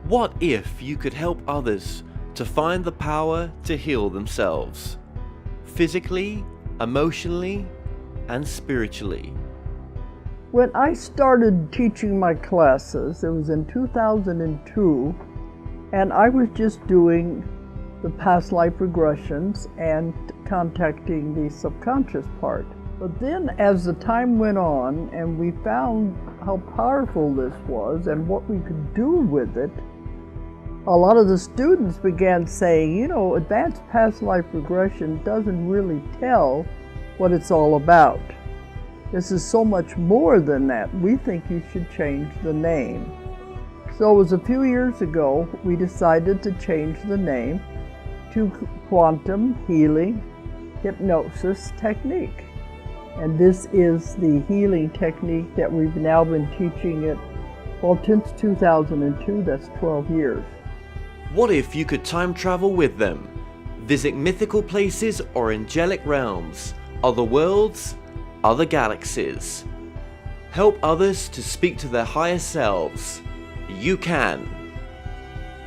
What if you could help others to find the power to heal themselves? Physically, emotionally, and spiritually. When I started teaching my classes, it was in 2002, and I was just doing the past life regressions and contacting the subconscious part. But then as the time went on and we found how powerful this was and what we could do with it, a lot of the students began saying, you know, advanced past life regression doesn't really tell what it's all about. This is so much more than that. We think you should change the name. So it was a few years ago we decided to change the name to Quantum Healing Hypnosis Technique. And this is the healing technique that we've now been teaching it, well, since 2002, that's 12 years. What if you could time travel with them? Visit mythical places or angelic realms, other worlds, other galaxies. Help others to speak to their higher selves. You can.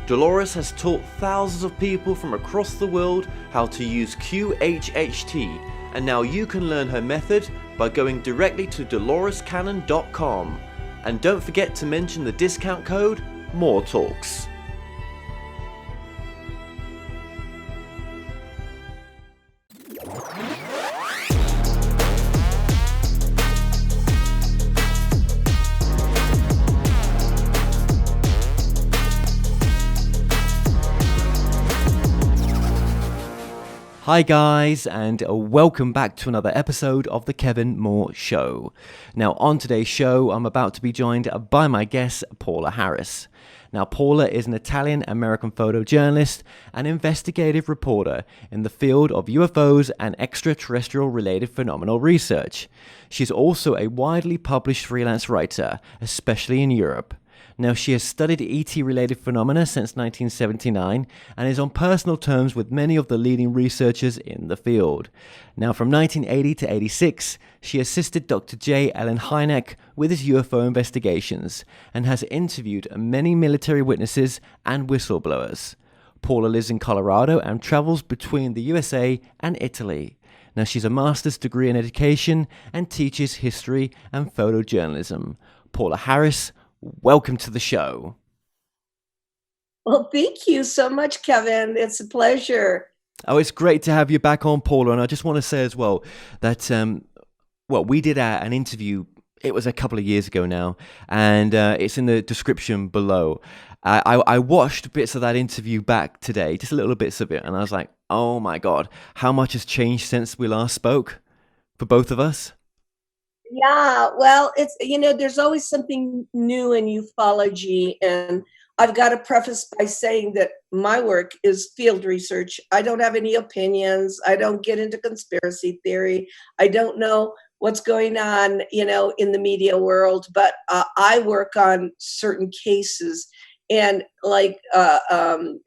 Dolores has taught thousands of people from across the world how to use QHHT, and now you can learn her method by going directly to dolorescannon.com. And don't forget to mention the discount code MORETALKS. Hi guys, and welcome back to another episode of The Kevin Moore Show. Now on today's show, I'm about to be joined by my guest, Paola Harris. Now Paola is an Italian-American photojournalist and investigative reporter in the field of UFOs and extraterrestrial-related phenomenal research. She's also a widely published freelance writer, especially in Europe. Now, she has studied ET-related phenomena since 1979 and is on personal terms with many of the leading researchers in the field. Now, from 1980 to 86, she assisted Dr. J. Allen Hynek with his UFO investigations and has interviewed many military witnesses and whistleblowers. Paola lives in Colorado and travels between the USA and Italy. Now, she's a master's degree in education and teaches history and photojournalism. Paola Harris, welcome to the show. Well, thank you so much, Kevin. It's a pleasure. Oh, it's great to have you back on, Paula. And I just want to say as well that, we did an interview. It was a couple of years ago now, and it's in the description below. I watched bits of that interview back today, just little bits of it, and I was like, oh my God, how much has changed since we last spoke for both of us? Yeah, well, it's, there's always something new in ufology. And I've got to preface by saying that my work is field research. I don't have any opinions. I don't get into conspiracy theory. I don't know what's going on, in the media world, but I work on certain cases. And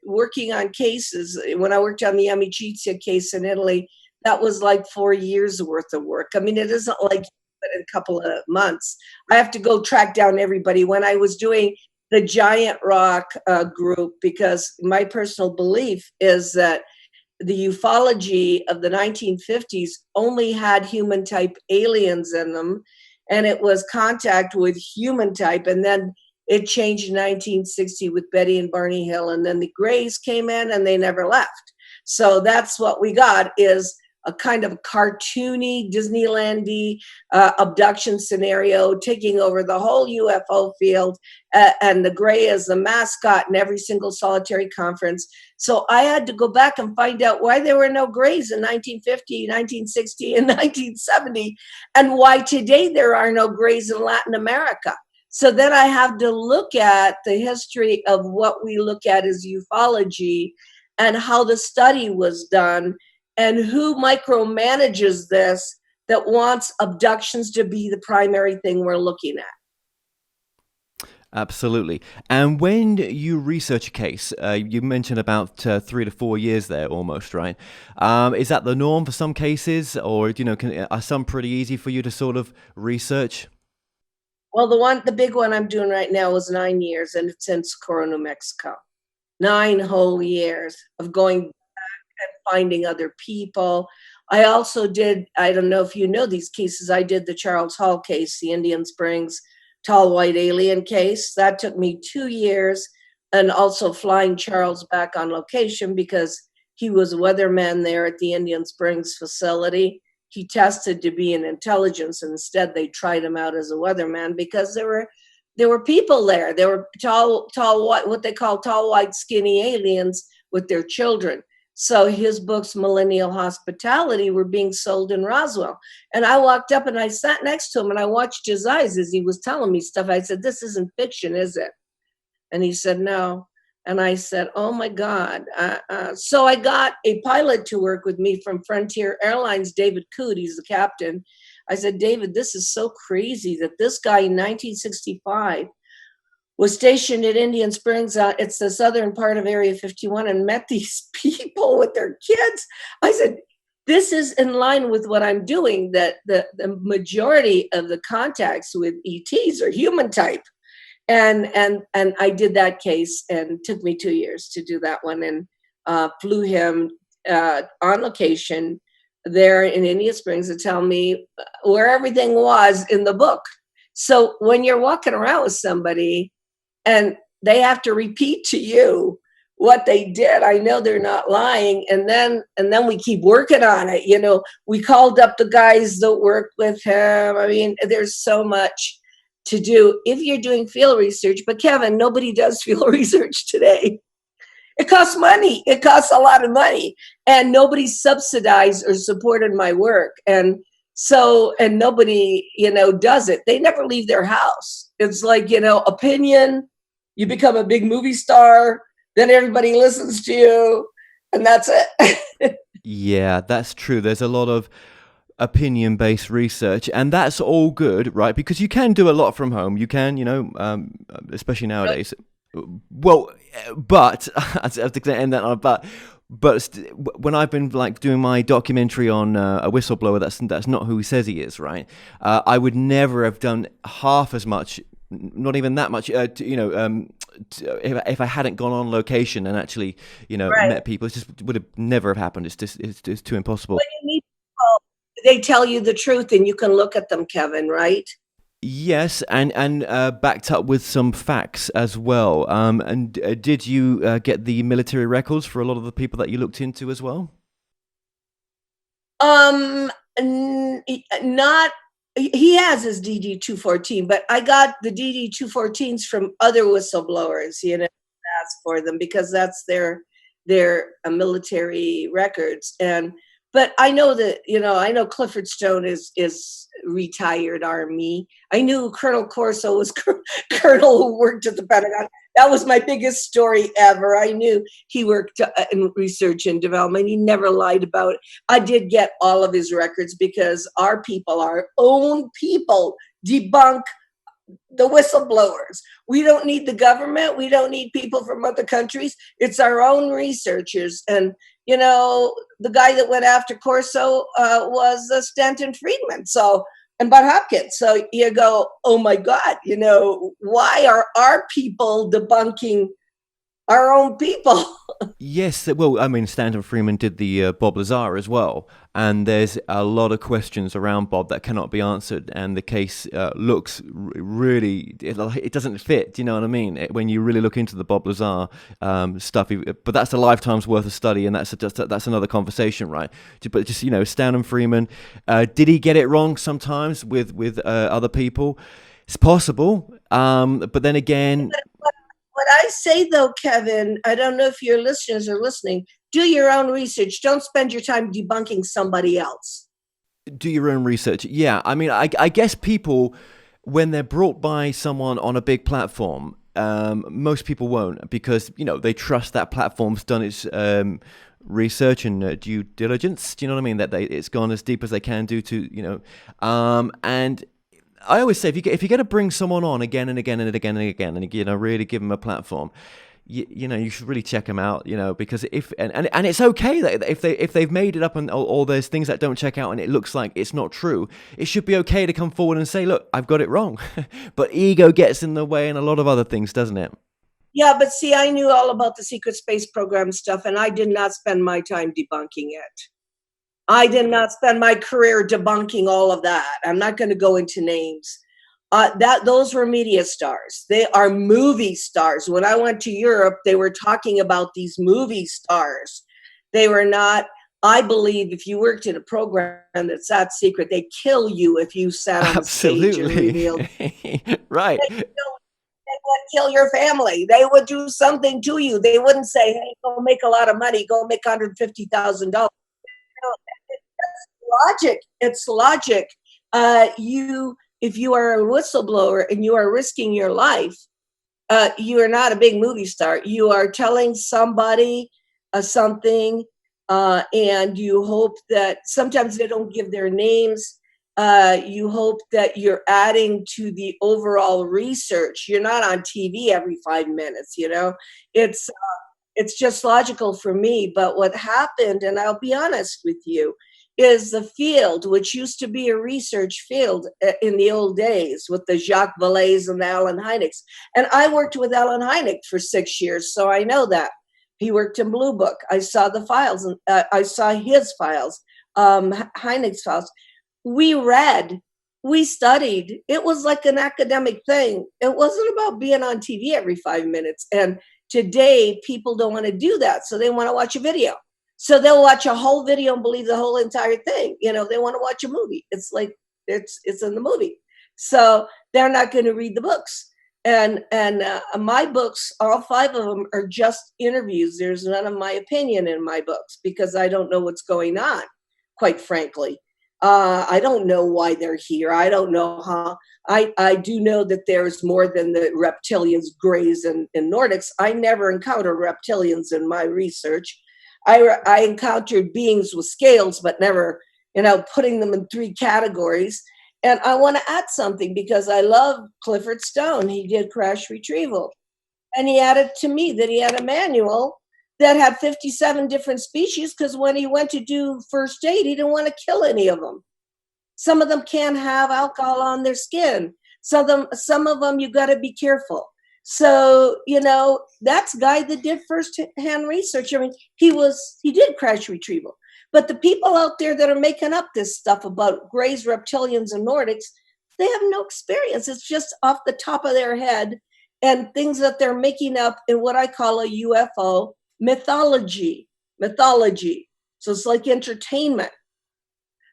working on cases, when I worked on the Amicizia case in Italy, that was like 4 years worth of work. I mean, it isn't like in a couple of months. I have to go track down everybody. When I was doing the Giant Rock group, because my personal belief is that the ufology of the 1950s only had human type aliens in them, and it was contact with human type, and then it changed in 1960 with Betty and Barney Hill, and then the Greys came in and they never left. So that's what we got, is a kind of cartoony, Disneyland-y abduction scenario taking over the whole UFO field, and the Gray is the mascot in every single solitary conference. So I had to go back and find out why there were no Grays in 1950, 1960, and 1970, and why today there are no Grays in Latin America. So then I have to look at the history of what we look at as ufology and how the study was done, and who micromanages this that wants abductions to be the primary thing we're looking at. Absolutely. And when you research a case, you mentioned about 3 to 4 years there almost, right? Is that the norm for some cases, or are some pretty easy for you to sort of research? Well, the big one I'm doing right now is 9 years, and it's in Socorro, New Mexico. 9 whole years of going back and finding other people. I also did, I don't know if you know these cases, I did the Charles Hall case, the Indian Springs tall white alien case. That took me 2 years, and also flying Charles back on location because he was a weatherman there at the Indian Springs facility. He tested to be an intelligence. Instead, they tried him out as a weatherman because there were people there. There were tall white, what they call tall white skinny aliens with their children. So his books, Millennial Hospitality, were being sold in Roswell. And I walked up and I sat next to him and I watched his eyes as he was telling me stuff. I said, "This isn't fiction, is it?" And he said, "No." And I said, "Oh my God." So I got a pilot to work with me from Frontier Airlines, David Coote, he's the captain. I said, "David, this is so crazy that this guy in 1965 was stationed at Indian Springs. It's the southern part of Area 51 and met these people with their kids." I said, "This is in line with what I'm doing, that the majority of the contacts with ETs are human type." And I did that case, and it took me 2 years to do that one, and flew him on location there in Indian Springs to tell me where everything was in the book. So when you're walking around with somebody and they have to repeat to you what they did, I know they're not lying. And then we keep working on it. You know, we called up the guys that work with him. I mean, there's so much to do if you're doing field research. But Kevin, nobody does field research today. It costs money. It costs a lot of money, and nobody subsidized or supported my work. And so, and nobody, does it. They never leave their house. It's like, opinion, you become a big movie star, then everybody listens to you, and that's it. Yeah, that's true. There's a lot of opinion-based research, and that's all good, right? Because you can do a lot from home. You can, especially nowadays. Well, but I have to end that on when I've been like doing my documentary on a whistleblower that's not who he says he is, right? I would never have done half as much, not even that much, if I hadn't gone on location and actually, Right. met people. It just would have never have happened. It's just it's too impossible. When you meet people, they tell you the truth, and you can look at them, Kevin, right? Yes, and backed up with some facts as well. And did you get the military records for a lot of the people that you looked into as well? Not. He has his DD 214, but I got the DD 214s from other whistleblowers. Asked for them because that's their military records. But I know that, I know Clifford Stone is retired Army. I knew Colonel Corso was colonel who worked at the Pentagon. That was my biggest story ever. I knew he worked in research and development. He never lied about it. I did get all of his records because our people, our own people, debunk the whistleblowers. We don't need the government. We don't need people from other countries. It's our own researchers. And the guy that went after Corso was Stanton Friedman. And Bud Hopkins. So you go, oh my God, why are our people debunking our own people? Yes, well, I mean, Stanton Friedman did the Bob Lazar as well, and there's a lot of questions around Bob that cannot be answered, and the case looks really, it doesn't fit, do you know what I mean? When you really look into the Bob Lazar stuff, but that's a lifetime's worth of study, and that's another conversation, right? But just, Stanton Friedman, did he get it wrong sometimes with other people? It's possible, but then again... What I say, though, Kevin, I don't know if your listeners are listening, do your own research. Don't spend your time debunking somebody else. Do your own research. Yeah, I mean, I guess people, when they're brought by someone on a big platform, most people won't because, they trust that platform's done its research and due diligence. Do you know what I mean? That it's gone as deep as they can do to, and... I always say if you're going to bring someone on again and again and again and again and really give them a platform, you should really check them out, because and it's okay that if they've made it up and all there's things that don't check out and it looks like it's not true, it should be okay to come forward and say, look, I've got it wrong. But ego gets in the way and a lot of other things, doesn't it? Yeah, but see, I knew all about the secret space program stuff, and I did not spend my time debunking it. I did not spend my career debunking all of that. I'm not going to go into names. Those were media stars. They are movie stars. When I went to Europe, they were talking about these movie stars. They were not. I believe if you worked in a program that's that secret, they'd kill you if you sat on the stage and revealed. Right. They would kill your family. They would do something to you. They wouldn't say, hey, go make a lot of money. Go make $150,000. Logic. It's logic. If you are a whistleblower and you are risking your life, you are not a big movie star. You are telling somebody something, and you hope that sometimes they don't give their names. You hope that you're adding to the overall research. You're not on TV every 5 minutes. It's just logical for me. But what happened, and I'll be honest with you, is the field, which used to be a research field in the old days with the Jacques Vallées and the Alan Hyneks. And I worked with Alan Hynek for 6 years, so I know that. He worked in Blue Book. I saw the files, and I saw his files, Hynek's files. We read, we studied. It was like an academic thing. It wasn't about being on TV every 5 minutes. And today, people don't want to do that, so they want to watch a video. So they'll watch a whole video and believe the whole entire thing. They want to watch a movie. It's like it's in the movie. So they're not going to read the books. And my books, all 5 of them are just interviews. There's none of my opinion in my books because I don't know what's going on, quite frankly. I don't know why they're here. I don't know how. I do know that there's more than the reptilians, greys, and Nordics. I never encountered reptilians in my research. I encountered beings with scales, but never, putting them in 3 categories. And I want to add something because I love Clifford Stone. He did crash retrieval. And he added to me that he had a manual that had 57 different species because when he went to do first aid, he didn't want to kill any of them. Some of them can't have alcohol on their skin. Some of them you got to be careful. So, that's a guy that did first-hand research. I mean, he did crash retrieval. But the people out there that are making up this stuff about greys, reptilians, and Nordics, they have no experience. It's just off the top of their head and things that they're making up in what I call a UFO mythology. So it's like entertainment.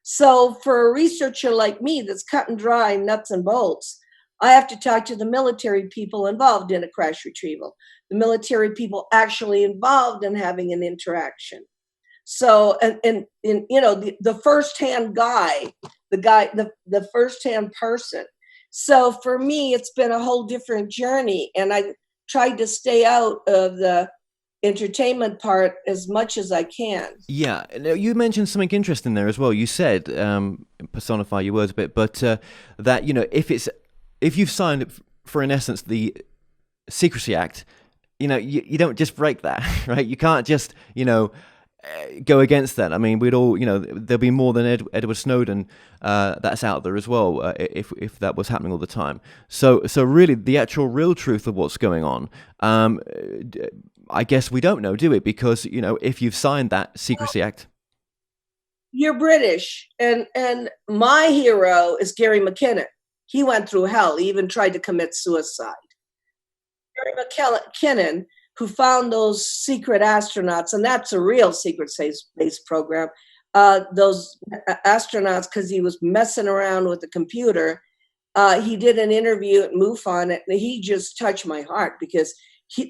So for a researcher like me that's cut and dry, nuts and bolts, I have to talk to the military people involved in a crash retrieval, the military people actually involved in having an interaction. So, and the firsthand guy, the firsthand person. So for me, it's been a whole different journey. And I tried to stay out of the entertainment part as much as I can. Yeah, you mentioned something interesting there as well. You said, personify your words a bit, but that, if you've signed for, in essence, the Secrecy Act, you don't just break that, right? You can't just, go against that. I mean, we'd all, there'll be more than Edward Snowden that's out there as well, if that was happening all the time. So really, the actual real truth of what's going on, I guess we don't know, do we? Because, if you've signed that Secrecy Act. You're British, and my hero is Gary McKinnon. He went through hell. He even tried to commit suicide. Gary McKinnon, who found those secret astronauts, and that's a real secret space program, those astronauts, because he was messing around with the computer. He did an interview at MUFON, and he just touched my heart because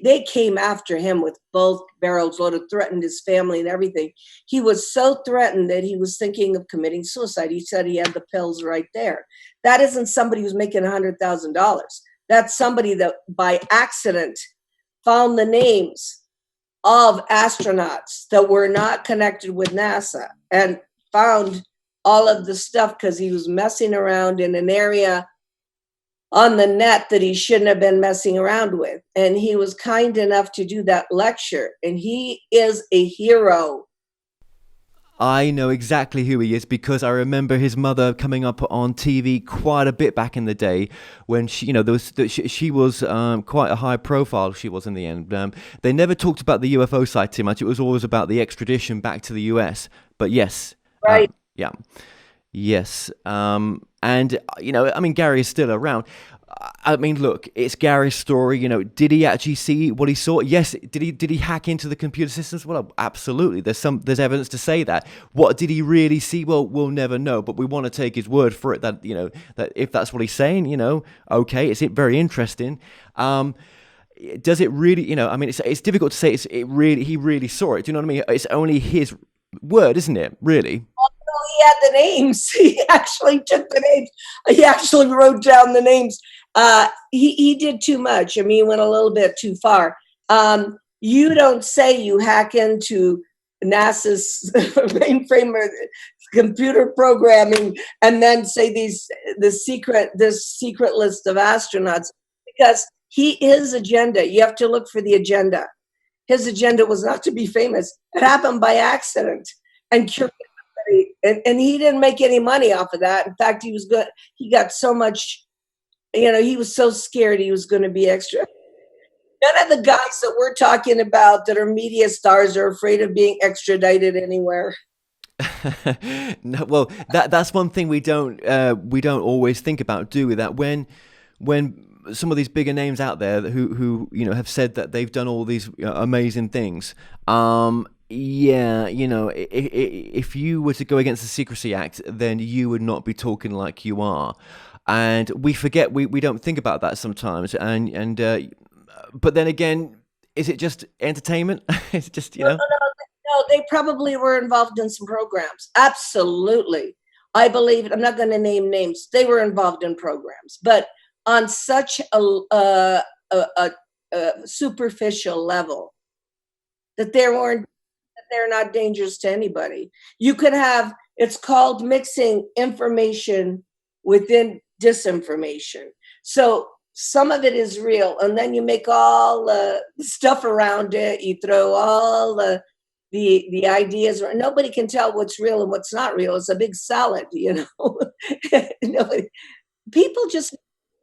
they came after him with both barrels loaded, threatened his family and everything. He was so threatened that he was thinking of committing suicide. He said he had the pills right there. That isn't somebody who's making $100,000. That's somebody that by accident found the names of astronauts that were not connected with NASA and found all of the stuff because he was messing around in an area on the net that he shouldn't have been messing around with. And he was kind enough to do that lecture. And he is a hero. I know exactly who he is because I remember his mother coming up on TV quite a bit back in the day when she, she was quite a high profile. She was in the end. They never talked about the UFO side too much. It was always about the extradition back to the US. But yes, right, yeah, yes, and Gary is still around. I mean, look, it's Gary's story. Did he actually see what he saw? Yes. Did he hack into the computer systems? Well, absolutely. There's evidence to say that. What did he really see? Well, we'll never know. But we want to take his word for it. That that if that's what he's saying, okay, it's very interesting. Does it really? It's difficult to say. He really saw it. Do you know what I mean? It's only his word, isn't it? Really. He had the names. He actually took the names. He actually wrote down the names. He did too much. He went a little bit too far. You don't say you hack into NASA's mainframe or computer programming and then say this secret list of astronauts, because his agenda, you have to look for the agenda. His agenda was not to be famous. It happened by accident and and he didn't make any money off of that. In fact, he was good. He got so much, he was so scared he was going to be extra. None of the guys that we're talking about that are media stars are afraid of being extradited anywhere. No, well, that's one thing we don't always think about, do we? That when some of these bigger names out there who have said that they've done all these amazing things. Yeah, if you were to go against the Secrecy Act, then you would not be talking like you are. And we forget, we don't think about that sometimes. And but then again, is it just entertainment? It's just, No, they probably were involved in some programs. Absolutely. I believe, I'm not going to name names. They were involved in programs, but on such a superficial level that they're not dangerous to anybody. You could have, it's called mixing information within disinformation. So some of it is real, and then you make all the stuff around it. You throw all the ideas. Nobody can tell what's real and what's not real. It's a big salad, People just do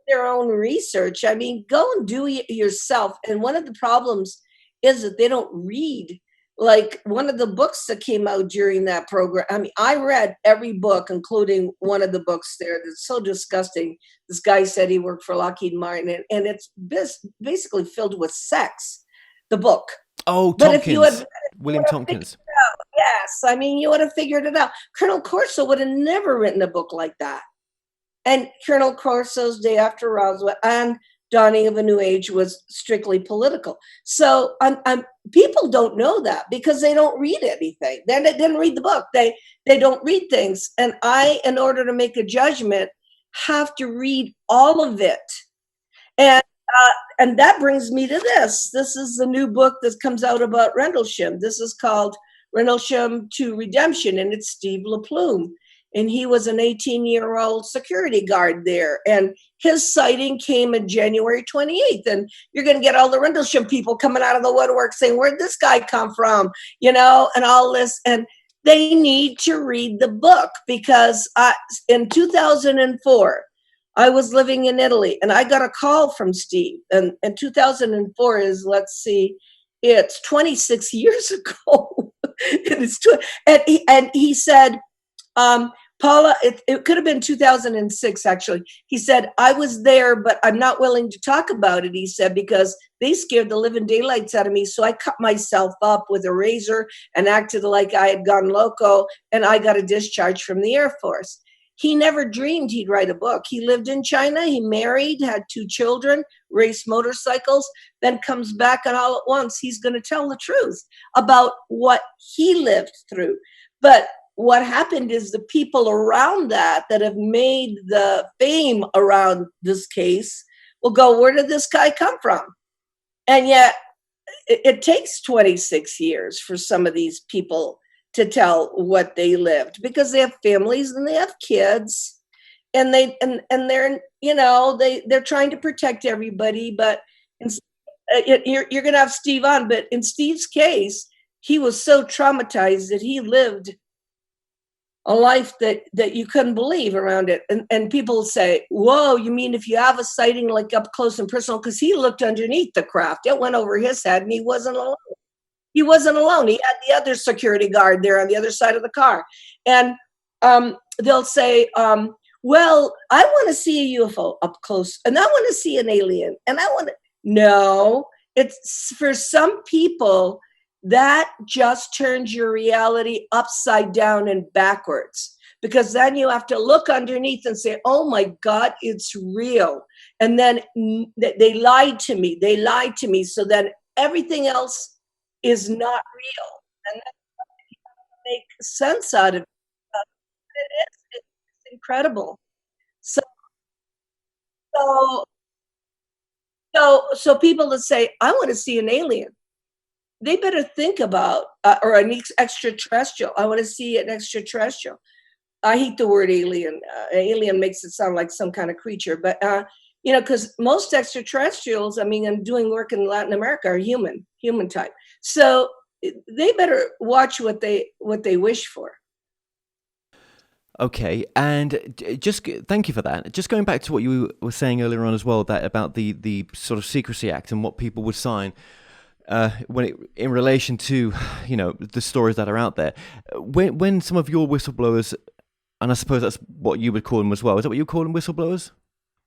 their own research. Go and do it yourself. And one of the problems is that they don't read. Like one of the books that came out during that program. I read every book, including one of the books there. That's so disgusting. This guy said he worked for Lockheed Martin, and it's basically filled with sex, the book. Oh, Tompkins. William Tompkins. Yes. You would have figured it out. Colonel Corso would have never written a book like that. And Colonel Corso's Day After Roswell and Dawning of a New Age was strictly political. So people don't know that because they don't read anything. They didn't read the book. They don't read things. And I, in order to make a judgment, have to read all of it. And that brings me to this. This is the new book that comes out about Rendlesham. This is called Rendlesham to Redemption, and it's Steve LaPlume. And he was an 18-year-old security guard there. And his sighting came on January 28th. And you're going to get all the Rendlesham people coming out of the woodwork saying, where'd this guy come from? And all this. And they need to read the book, because in 2004, I was living in Italy and I got a call from Steve. And 2004 is, it's 26 years ago. And he said, Paula, it could have been 2006, actually. He said, I was there, but I'm not willing to talk about it, he said, because they scared the living daylights out of me. So I cut myself up with a razor and acted like I had gone loco, and I got a discharge from the Air Force. He never dreamed he'd write a book. He lived in China, he married, had 2 children, raced motorcycles, then comes back, and all at once he's going to tell the truth about what he lived through. But what happened is the people around that have made the fame around this case will go, where did this guy come from? And yet it takes 26 years for some of these people to tell what they lived, because they have families and they have kids. and they're, they're trying to protect everybody, but you're going to have Steve on, but in Steve's case, he was so traumatized that he lived a life that you couldn't believe around it. And people say, whoa, you mean if you have a sighting like up close and personal? Because he looked underneath the craft. It went over his head and he wasn't alone. He wasn't alone. He had the other security guard there on the other side of the car. And they'll say, well, I want to see a UFO up close and I want to see an alien. And I want to, no, it's for some people, that just turns your reality upside down and backwards, because then you have to look underneath and say, oh my God, it's real. And then they lied to me. They lied to me. So then everything else is not real. And then you have to make sense out of it. It's incredible. So people that say, I want to see an alien, they better think about, or an extraterrestrial. I want to see an extraterrestrial. I hate the word alien. Alien makes it sound like some kind of creature, but because most extraterrestrials, I mean, I'm doing work in Latin America, are human type. So they better watch what they wish for. Okay, and just thank you for that. Just going back to what you were saying earlier on as well, that about the sort of Secrecy Act and what people would sign. In relation to, the stories that are out there, when some of your whistleblowers, and I suppose that's what you would call them as well. Is that what you call them, whistleblowers?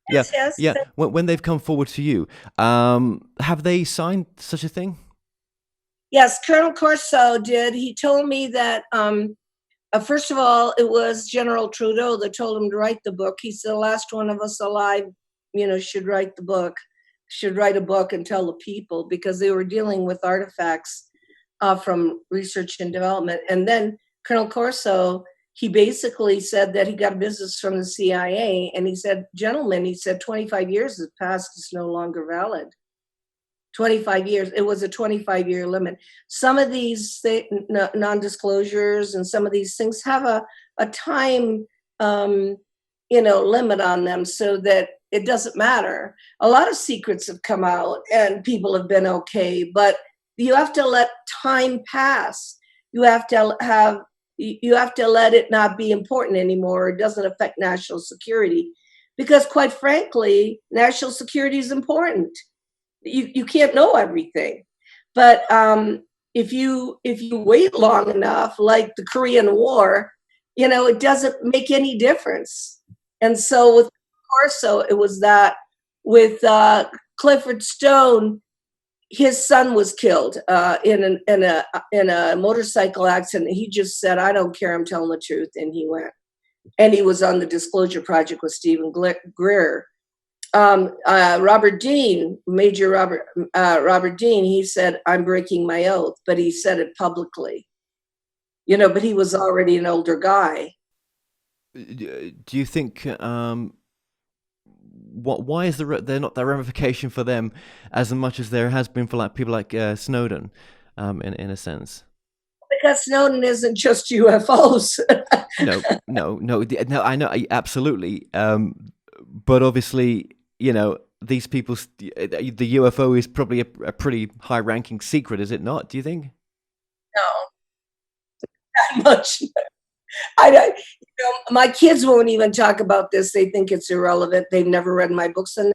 Yes. Yeah. When they've come forward to you, have they signed such a thing? Yes, Colonel Corso did. He told me that, first of all, it was General Trudeau that told him to write the book. He said the last one of us alive, should write the book. Should write a book and tell the people, because they were dealing with artifacts from research and development. And then Colonel Corso, he basically said that he got business from the CIA, and he said, gentlemen, he said 25 years has passed, it's no longer valid. 25 years, it was a 25-year limit. Some of these non-disclosures and some of these things have a time limit on them, so that it doesn't matter. A lot of secrets have come out and people have been okay, but you have to let time pass. You have to let it not be important anymore. It doesn't affect national security, because quite frankly, national security is important. You can't know everything, but if you wait long enough, like the Korean War, it doesn't make any difference. And so with Corso, it was that. With Clifford Stone, his son was killed in a motorcycle accident. He just said, "I don't care. I'm telling the truth," and he went. And he was on the Disclosure Project with Stephen Greer. Robert Dean, Major Robert Dean, he said, "I'm breaking my oath," but he said it publicly. But he was already an older guy. Do you think? Why is there not that ramification for them as much as there has been for people like Snowden, in a sense? Because Snowden isn't just UFOs. No. I know, absolutely. But obviously, these people, the UFO is probably a pretty high-ranking secret, is it not? Do you think? No, that much. My kids won't even talk about this. They think it's irrelevant. They've never read my books, and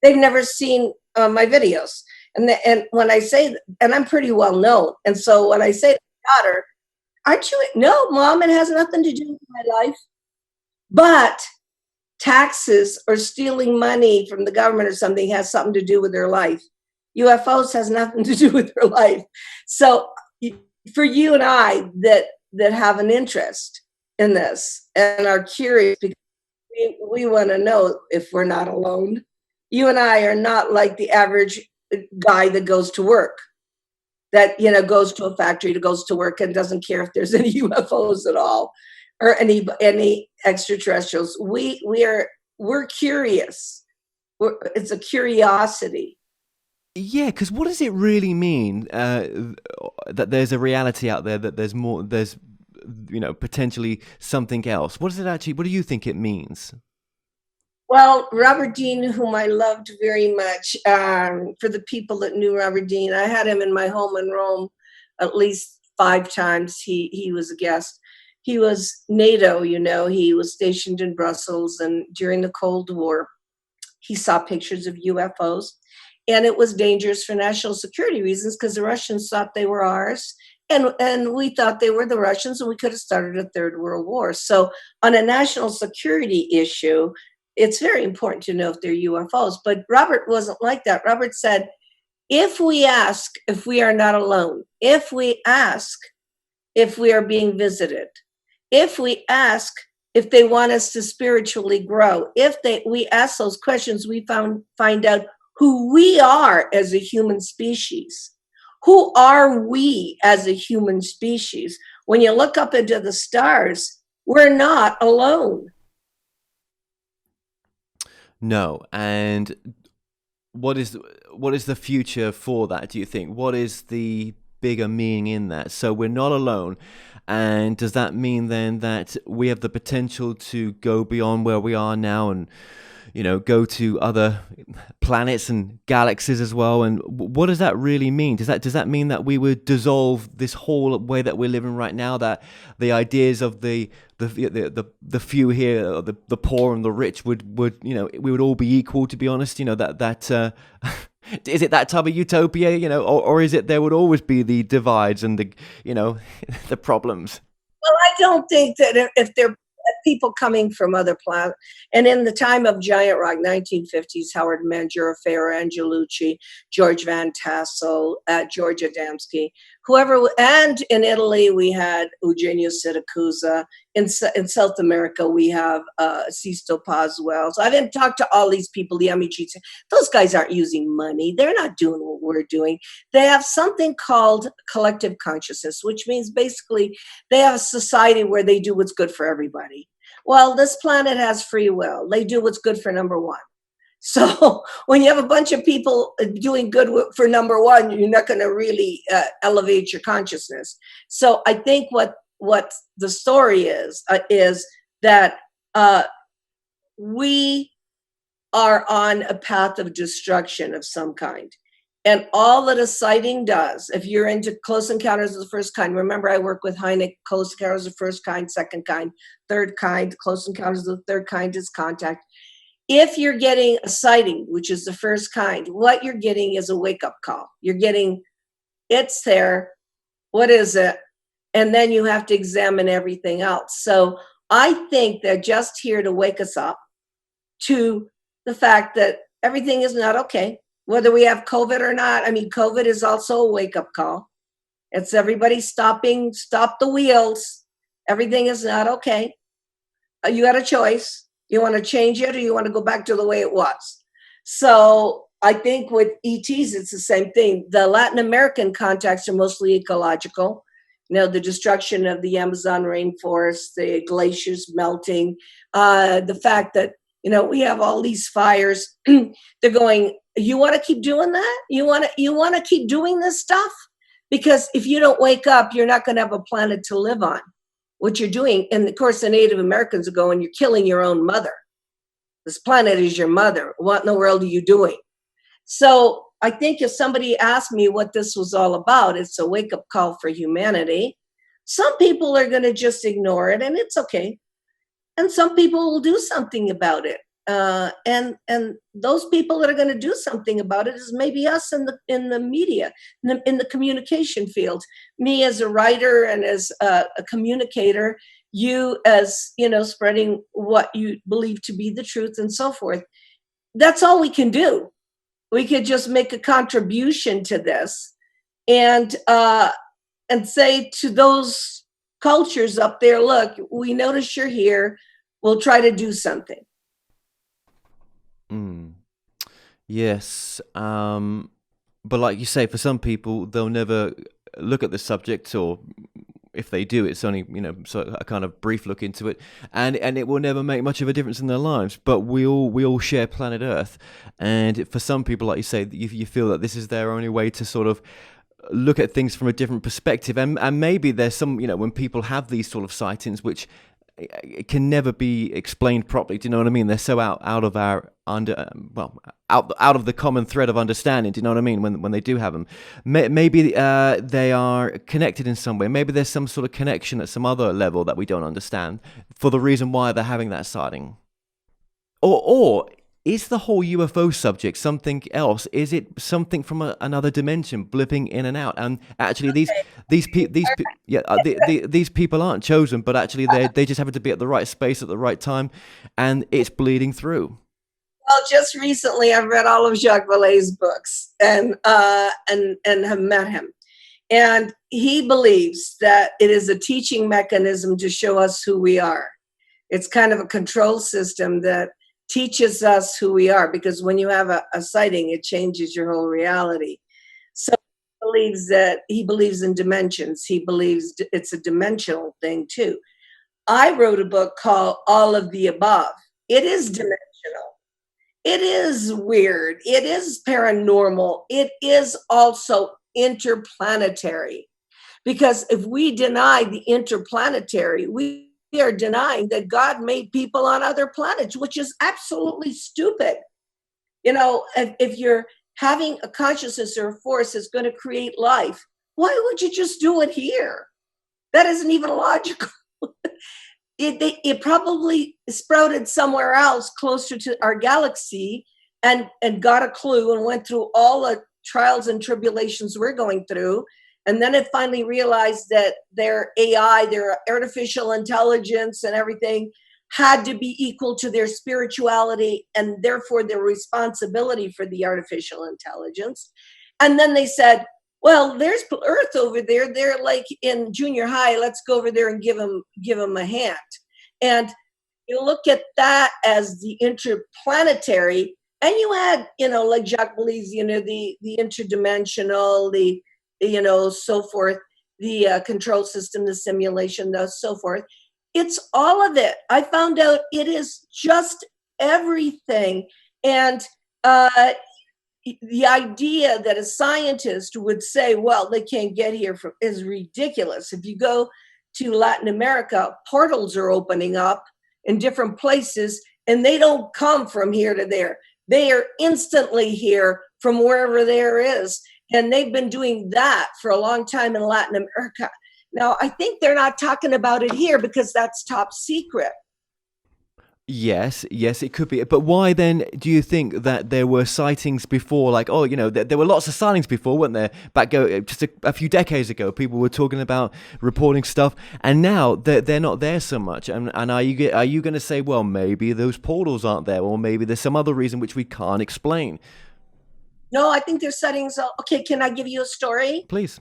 they've never seen my videos. And when I say, and I'm pretty well known, and so when I say to my daughter, "Aren't you?" "No, Mom, it has nothing to do with my life." But taxes or stealing money from the government or something has something to do with their life. UFOs has nothing to do with their life. So for you and I that have an interest in this and are curious, because we want to know if we're not alone. You and I are not like the average guy that goes to work, that goes to a factory, that goes to work and doesn't care if there's any UFOs at all or any extraterrestrials. We're curious. It's a curiosity. Yeah, because what does it really mean that there's a reality out there, that there's potentially something else. What do you think it means? Well, Robert Dean, whom I loved very much, for the people that knew Robert Dean, I had him in my home in Rome at least 5 times. He was a guest. He was NATO, he was stationed in Brussels, and during the Cold War, he saw pictures of UFOs, and it was dangerous for national security reasons because the Russians thought they were ours, and we thought they were the Russians, and we could have started a third world war. So on a national security issue, it's very important to know if they're UFOs. But Robert wasn't like that. Robert said, if we ask if we are not alone, if we ask if we are being visited, if we ask if they want us to spiritually grow, we ask those questions, we find out who we are as a human species. Who are we as a human species? When you look up into the stars, we're not alone. No, and what is the future for that, do you think? What is the bigger meaning in that? So we're not alone, and does that mean then that we have the potential to go beyond where we are now and go to other planets and galaxies as well? And what does that really mean? Does that mean that we would dissolve this whole way that we're living right now, that the ideas of the few here, the poor and the rich would we would all be equal, to be honest? That is it that type of utopia, or is it there would always be the divides and the the problems? Well, I don't think that if they're people coming from other planets, and in the time of Giant Rock, 1950s, Howard Mangiaroferro, Angelucci, George Van Tassel, George Adamski, whoever, and in Italy we had Eugenio Siracusa. In South America we have Sisto Pasquale. So I've talked to all these people, the Amicitia. Those guys aren't using money. They're not doing what we're doing. They have something called collective consciousness, which means basically they have a society where they do what's good for everybody. Well, this planet has free will. They do what's good for number one. So when you have a bunch of people doing good for number one, you're not going to really elevate your consciousness. So I think what the story is that we are on a path of destruction of some kind. And all that a sighting does, if you're into Close Encounters of the First Kind, remember I work with Hynek, Close Encounters of the First Kind, Second Kind, Third Kind, Close Encounters of the Third Kind is contact. If you're getting a sighting, which is the first kind, what you're getting is a wake-up call. You're getting, it's there, what is it? And then you have to examine everything else. So I think they're just here to wake us up to the fact that everything is not okay. Whether we have COVID or not, I mean, COVID is also a wake-up call. It's everybody stop the wheels. Everything is not okay. You got a choice. You want to change it or you want to go back to the way it was. So I think with ETs, it's the same thing. The Latin American contacts are mostly ecological. The destruction of the Amazon rainforest, the glaciers melting, the fact that, we have all these fires. They're going, you want to keep doing that? You want to keep doing this stuff? Because if you don't wake up, you're not going to have a planet to live on. What you're doing, and of course the Native Americans are going, you're killing your own mother. This planet is your mother. What in the world are you doing? So I think if somebody asked me what this was all about, it's a wake-up call for humanity. Some people are going to just ignore it, and it's okay. And some people will do something about it. And those people that are going to do something about it is maybe us in the media, in the communication field. Me as a writer and as a communicator, you as spreading what you believe to be the truth and so forth. That's all we can do. We could just make a contribution to this, and say to those cultures up there, look, we notice you're here. We'll try to do something. Yes. But like you say, for some people, they'll never look at the subject, or if they do, it's only, sort of a kind of brief look into it, and it will never make much of a difference in their lives. But we all share planet Earth, and for some people, like you say, you feel that this is their only way to sort of look at things from a different perspective, and maybe there's some, when people have these sort of sightings which it can never be explained properly. Do you know what I mean? They're so out of our out of the common thread of understanding. Do you know what I mean? When they do have them, maybe they are connected in some way. Maybe there's some sort of connection at some other level that we don't understand for the reason why they're having that sighting. Or is the whole UFO subject something else? Is it something from another dimension, blipping in and out? And actually, these people aren't chosen, but actually they just happen to be at the right space at the right time, and it's bleeding through. Well, just recently, I've read all of Jacques Vallée's books and have met him, and he believes that it is a teaching mechanism to show us who we are. It's kind of a control system that teaches us who we are, because when you have a sighting, it changes your whole reality. So he believes in dimensions. He believes it's a dimensional thing too. I wrote a book called All of the Above. It is dimensional. It is weird. It is paranormal. It is also interplanetary. Because if we deny the interplanetary, we are denying that God made people on other planets, which is absolutely stupid. If you're having a consciousness or a force that's going to create life, why would you just do it here? That isn't even logical. It probably sprouted somewhere else closer to our galaxy and got a clue and went through all the trials and tribulations we're going through. And then it finally realized that their AI, their artificial intelligence and everything had to be equal to their spirituality and therefore their responsibility for the artificial intelligence. And then they said, well, there's Earth over there. They're like in junior high. Let's go over there and give them a hand. And you look at that as the interplanetary, and you had, like Jacques Vallée's, the interdimensional, so forth, the control system, the simulation, so forth. It's all of it. I found out it is just everything. And the idea that a scientist would say, well, they can't get here is ridiculous. If you go to Latin America, portals are opening up in different places, and they don't come from here to there. They are instantly here from wherever there is. And they've been doing that for a long time in Latin America. Now, I think they're not talking about it here because that's top secret. Yes, it could be. But why then do you think that there were sightings before? Like, there were lots of sightings before, weren't there? Just a few decades ago, people were talking about reporting stuff, and now they're not there so much. And are you going to say, well, maybe those portals aren't there, or maybe there's some other reason which we can't explain? No, I think there's sightings. Okay, can I give you a story? Please.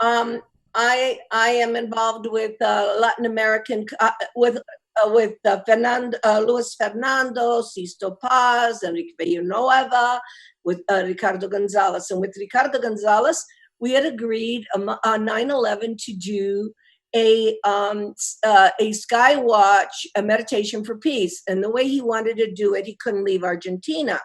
I am involved with Latin American with Luis Fernando, Sisto Paz, Enrique Villanueva, with Ricardo Gonzalez. And with Ricardo Gonzalez, we had agreed on 9/11 to do a sky watch, a meditation for peace. And the way he wanted to do it, he couldn't leave Argentina.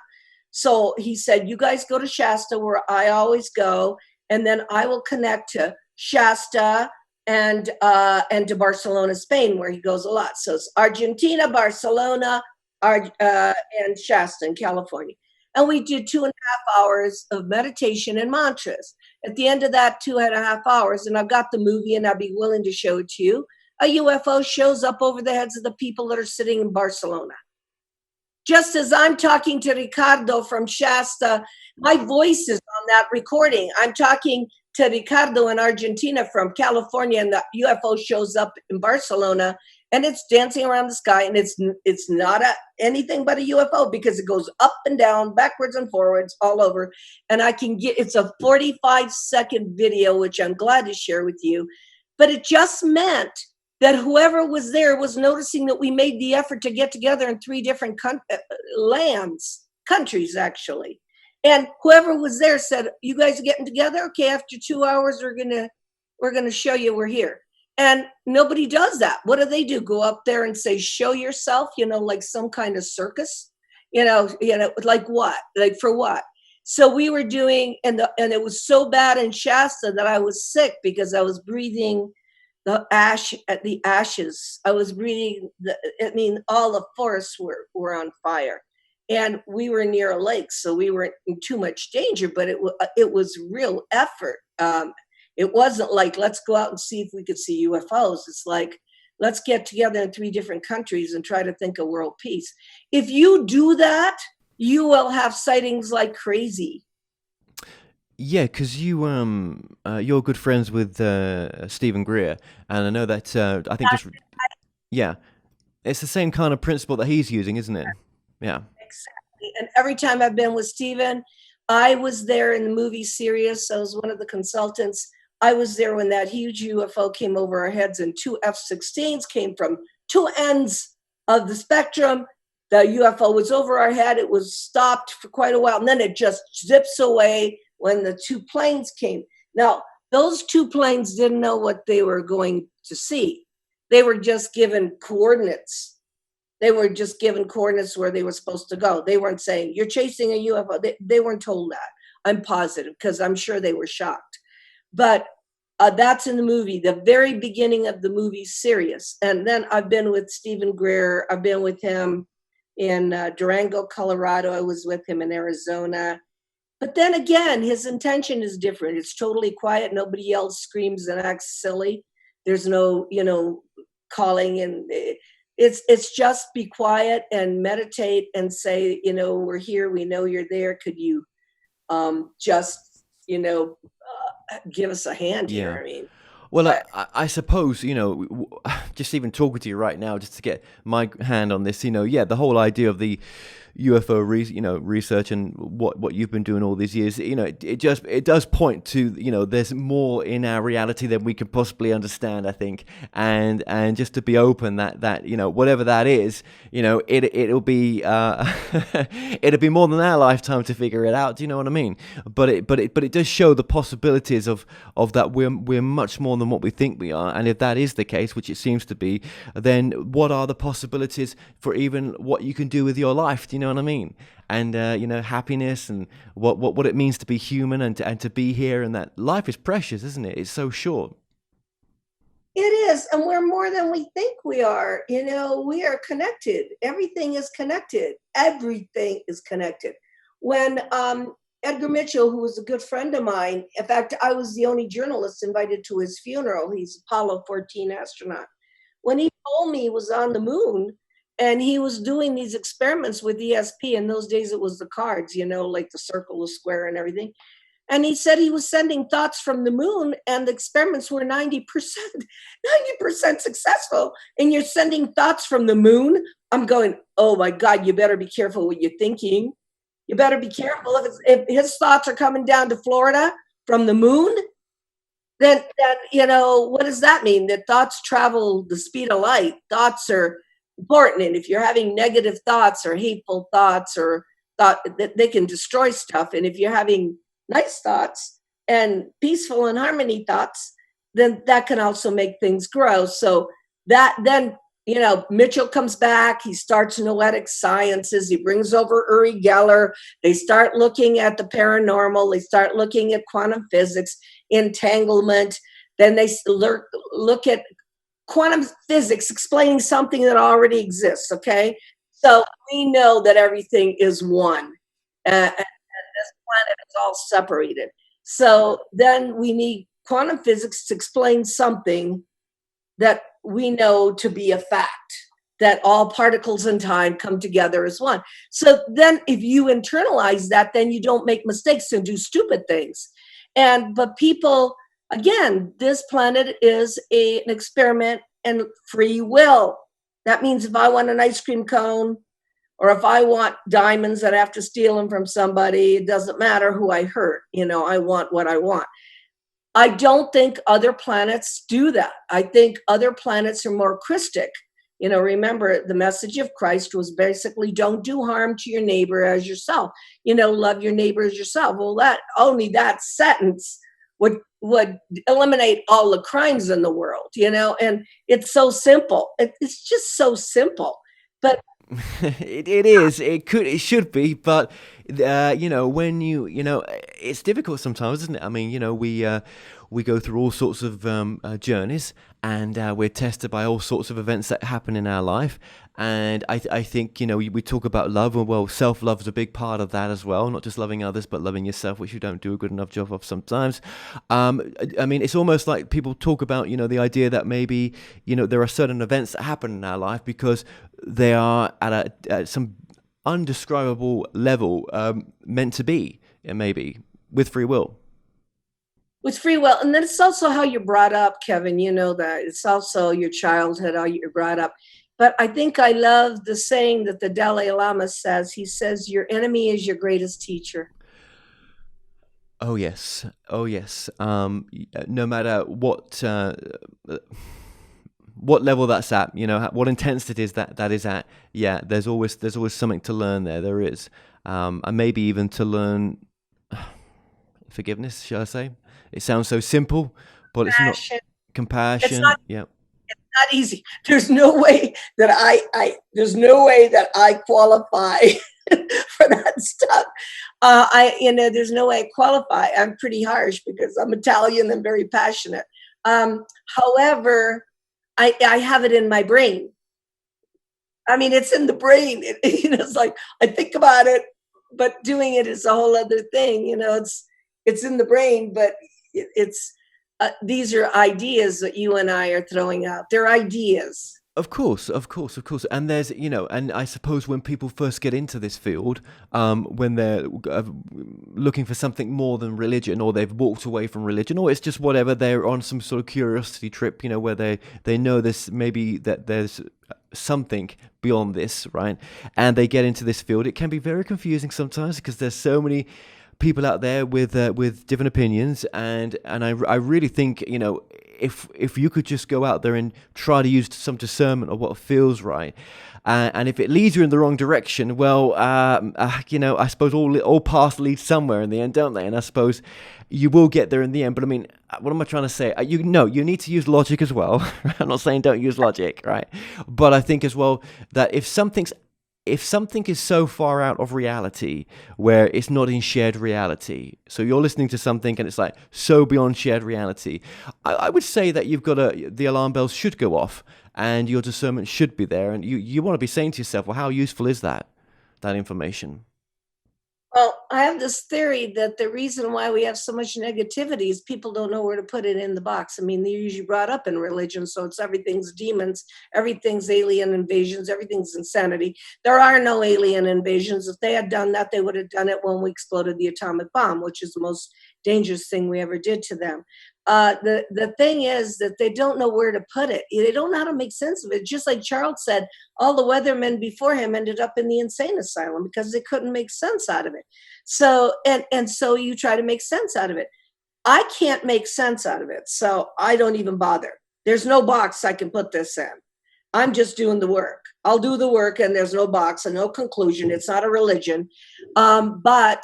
So he said, you guys go to Shasta, where I always go, and then I will connect to Shasta and to Barcelona, Spain, where he goes a lot. So it's Argentina, Barcelona, and Shasta in California. And we did 2.5 hours of meditation and mantras. At the end of that 2.5 hours, and I've got the movie and I'd be willing to show it to you, a UFO shows up over the heads of the people that are sitting in Barcelona. Just as I'm talking to Ricardo from Shasta, my voice is on that recording. I'm talking to Ricardo in Argentina from California, and the UFO shows up in Barcelona, and it's dancing around the sky, and it's not anything but a UFO, because it goes up and down, backwards and forwards, all over. And it's a 45-second video, which I'm glad to share with you. But it just meant that whoever was there was noticing that we made the effort to get together in 3 different countries, actually. And whoever was there said, you guys are getting together? Okay, after 2 hours, we're gonna show you we're here. And nobody does that. What do? Go up there and say, show yourself, like some kind of circus? Like what? Like for what? So we were doing, and it was so bad in Shasta that I was sick because I was breathing the ashes. I was breathing all the forests were on fire, and we were near a lake, so we weren't in too much danger, but it was real effort. It wasn't like, let's go out and see if we could see UFOs. It's like, let's get together in 3 different countries and try to think of world peace. If you do that, you will have sightings like crazy. Yeah, because you're good friends with Stephen Greer, and I know that I think yeah, it's the same kind of principle that he's using, isn't it? Yeah. Exactly. And every time I've been with Stephen, I was there in the movie Sirius. I was one of the consultants. I was there when that huge UFO came over our heads, and 2 F-16s came from 2 ends of the spectrum. The UFO was over our head. It was stopped for quite a while, and then it just zips away when the 2 planes came. Now, those 2 planes didn't know what they were going to see. They were just given coordinates. They were just given coordinates where they were supposed to go. They weren't saying, you're chasing a UFO. They weren't told that. I'm positive, because I'm sure they were shocked. But that's in the movie, the very beginning of the movie Sirius. And then I've been with Stephen Greer. I've been with him in Durango, Colorado. I was with him in Arizona. But then again, his intention is different. It's totally quiet. Nobody yells, screams, and acts silly. There's no, calling, and it's just be quiet and meditate and say, we're here. We know you're there. Could you just, give us a hand here? I mean, well, I suppose, just even talking to you right now, just to get my hand on this, the whole idea of the UFO research and what you've been doing all these years, it does point to, there's more in our reality than we can possibly understand, I think, and just to be open that whatever that is, it'll be it'll be more than our lifetime to figure it out. Do you know what I mean? But it does show the possibilities of that we're much more than what we think we are, and if that is the case, which it seems to be, then what are the possibilities for even what you can do with your life? Do you know what I mean? And happiness, and what it means to be human, and to be here, and that life is precious, isn't it? It's so short. It is, and we're more than we think we are. We are connected. Everything is connected. Everything is connected. When Edgar Mitchell, who was a good friend of mine, in fact, I was the only journalist invited to his funeral. He's Apollo 14 astronaut. When he told me he was on the moon, and he was doing these experiments with ESP. In those days, it was the cards, like the circle, the square, and everything. And he said he was sending thoughts from the moon, and the experiments were 90% successful. And you're sending thoughts from the moon? I'm going, oh my God, you better be careful what you're thinking. You better be careful. If his thoughts are coming down to Florida from the moon, then what does that mean? That thoughts travel the speed of light. Thoughts are important, and if you're having negative thoughts or hateful thoughts or thought that they can destroy stuff, and if you're having nice thoughts and peaceful and harmony thoughts, then that can also make things grow. So that then Mitchell comes back, he starts noetic sciences, he brings over Uri Geller, they start looking at the paranormal, they start looking at quantum physics, entanglement, then they look at quantum physics explaining something that already exists, okay? So we know that everything is one, and this planet is all separated. So then we need quantum physics to explain something that we know to be a fact, that all particles in time come together as one. So then if you internalize that, then you don't make mistakes and do stupid things. But people, again, this planet is an experiment and free will. That means if I want an ice cream cone, or if I want diamonds and I have to steal them from somebody, it doesn't matter who I hurt. I want what I want. I don't think other planets do that. I think other planets are more Christic. Remember, the message of Christ was basically, don't do harm to your neighbor as yourself. Love your neighbor as yourself. Well, that sentence would eliminate all the crimes in the world, and it's so simple. It's just so simple. But it is. It should be, but when it's difficult sometimes, isn't it? I mean, we go through all sorts of journeys, and we're tested by all sorts of events that happen in our life. And I think, we talk about love, and well, self-love is a big part of that as well. Not just loving others, but loving yourself, which you don't do a good enough job of sometimes. I mean, it's almost like people talk about, the idea that maybe, there are certain events that happen in our life because they are at some undescribable level, meant to be, maybe with free will. With free will. And then it's also how you're brought up, Kevin. You know that. It's also your childhood, how you're brought up. But I think I love the saying that the Dalai Lama says. He says, your enemy is your greatest teacher. Oh, yes. Oh, yes. No matter what level that's at, what intensity is that is at. Yeah, there's always something to learn there. There is. And maybe even to learn forgiveness, shall I say? It sounds so simple, but it's not. Compassion. It's not, yeah. It's not easy. There's no way that I qualify for that stuff. There's no way I qualify. I'm pretty harsh because I'm Italian and very passionate. However, I have it in my brain. I mean, it's in the brain. It's like I think about it, but doing it is a whole other thing. It's in the brain, but it's these are ideas that you and I are throwing out. They're ideas. Of course. And there's, and I suppose when people first get into this field, when they're looking for something more than religion, or they've walked away from religion, or it's just whatever, they're on some sort of curiosity trip, where they know this, maybe that there's something beyond this, right? And they get into this field. It can be very confusing sometimes because there's so many people out there with different opinions, and I really think, if you could just go out there and try to use some discernment of what feels right, and if it leads you in the wrong direction, well, I suppose all paths lead somewhere in the end, don't they? And I suppose you will get there in the end. But I mean, what am I trying to say? You need to use logic as well. I'm not saying don't use logic, right? But I think as well that if something is so far out of reality where it's not in shared reality, so you're listening to something and it's like so beyond shared reality, I would say that the alarm bells should go off and your discernment should be there, and you want to be saying to yourself, well, how useful is that information? Well, I have this theory that the reason why we have so much negativity is people don't know where to put it in the box. I mean, they're usually brought up in religion, so it's everything's demons, everything's alien invasions, everything's insanity. There are no alien invasions. If they had done that, they would have done it when we exploded the atomic bomb, which is the most dangerous thing we ever did to them. The thing is that they don't know where to put it. They don't know how to make sense of it. Just like Charles said, all the weathermen before him ended up in the insane asylum because they couldn't make sense out of it. So, and so you try to make sense out of it. I can't make sense out of it, so I don't even bother. There's no box I can put this in. I'm just doing the work. I'll do the work, and there's no box and no conclusion. It's not a religion. But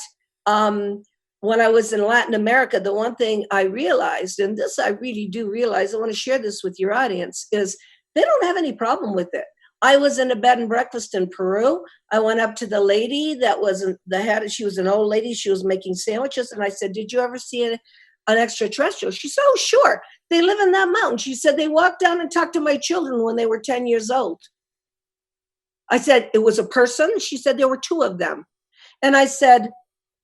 when I was in Latin America, the one thing I realized, and this I really do realize, I want to share this with your audience, is they don't have any problem with it. I was in a bed and breakfast in Peru. I went up to the lady that was she was an old lady. She was making sandwiches. And I said, did you ever see an extraterrestrial? She said, oh, sure. They live in that mountain. She said, they walked down and talked to my children when they were 10 years old. I said, it was a person? She said, there were two of them. And I said,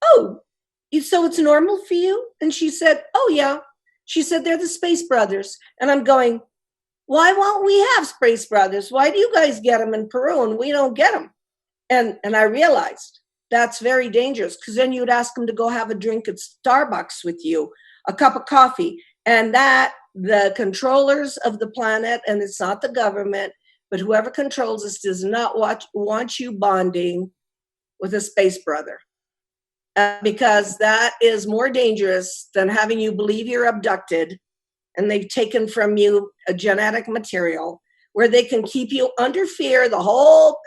oh, so it's normal for you? And she said, oh, yeah. She said, they're the Space Brothers. And I'm going, why won't we have Space Brothers? Why do you guys get them in Peru and we don't get them? And I realized that's very dangerous, because then you'd ask them to go have a drink at Starbucks with you, a cup of coffee. And that the controllers of the planet, and it's not the government, but whoever controls us does not want you bonding with a space brother. Because that is more dangerous than having you believe you're abducted and they've taken from you a genetic material where they can keep you under fear.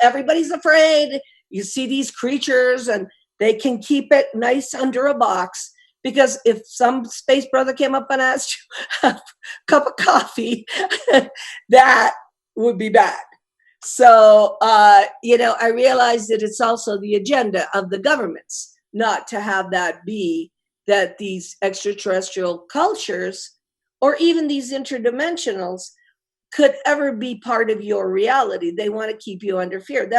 Everybody's afraid. You see these creatures and they can keep it nice under a box, because if some space brother came up and asked you a cup of coffee, that would be bad. So, I realized that it's also the agenda of the governments not to have that be that these extraterrestrial cultures or even these interdimensionals could ever be part of your reality. They want to keep you under fear.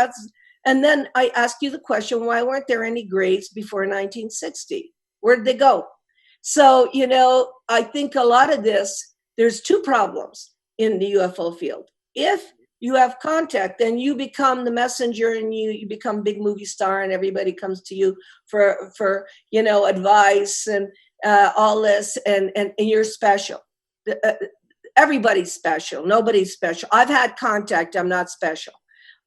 And then I ask you the question, why weren't there any graves before 1960? Where'd they go? So, I think a lot of this, there's two problems in the UFO field. If you have contact, then you become the messenger and you become big movie star and everybody comes to you for advice and all this and you're special. Everybody's special. Nobody's special. I've had contact. I'm not special.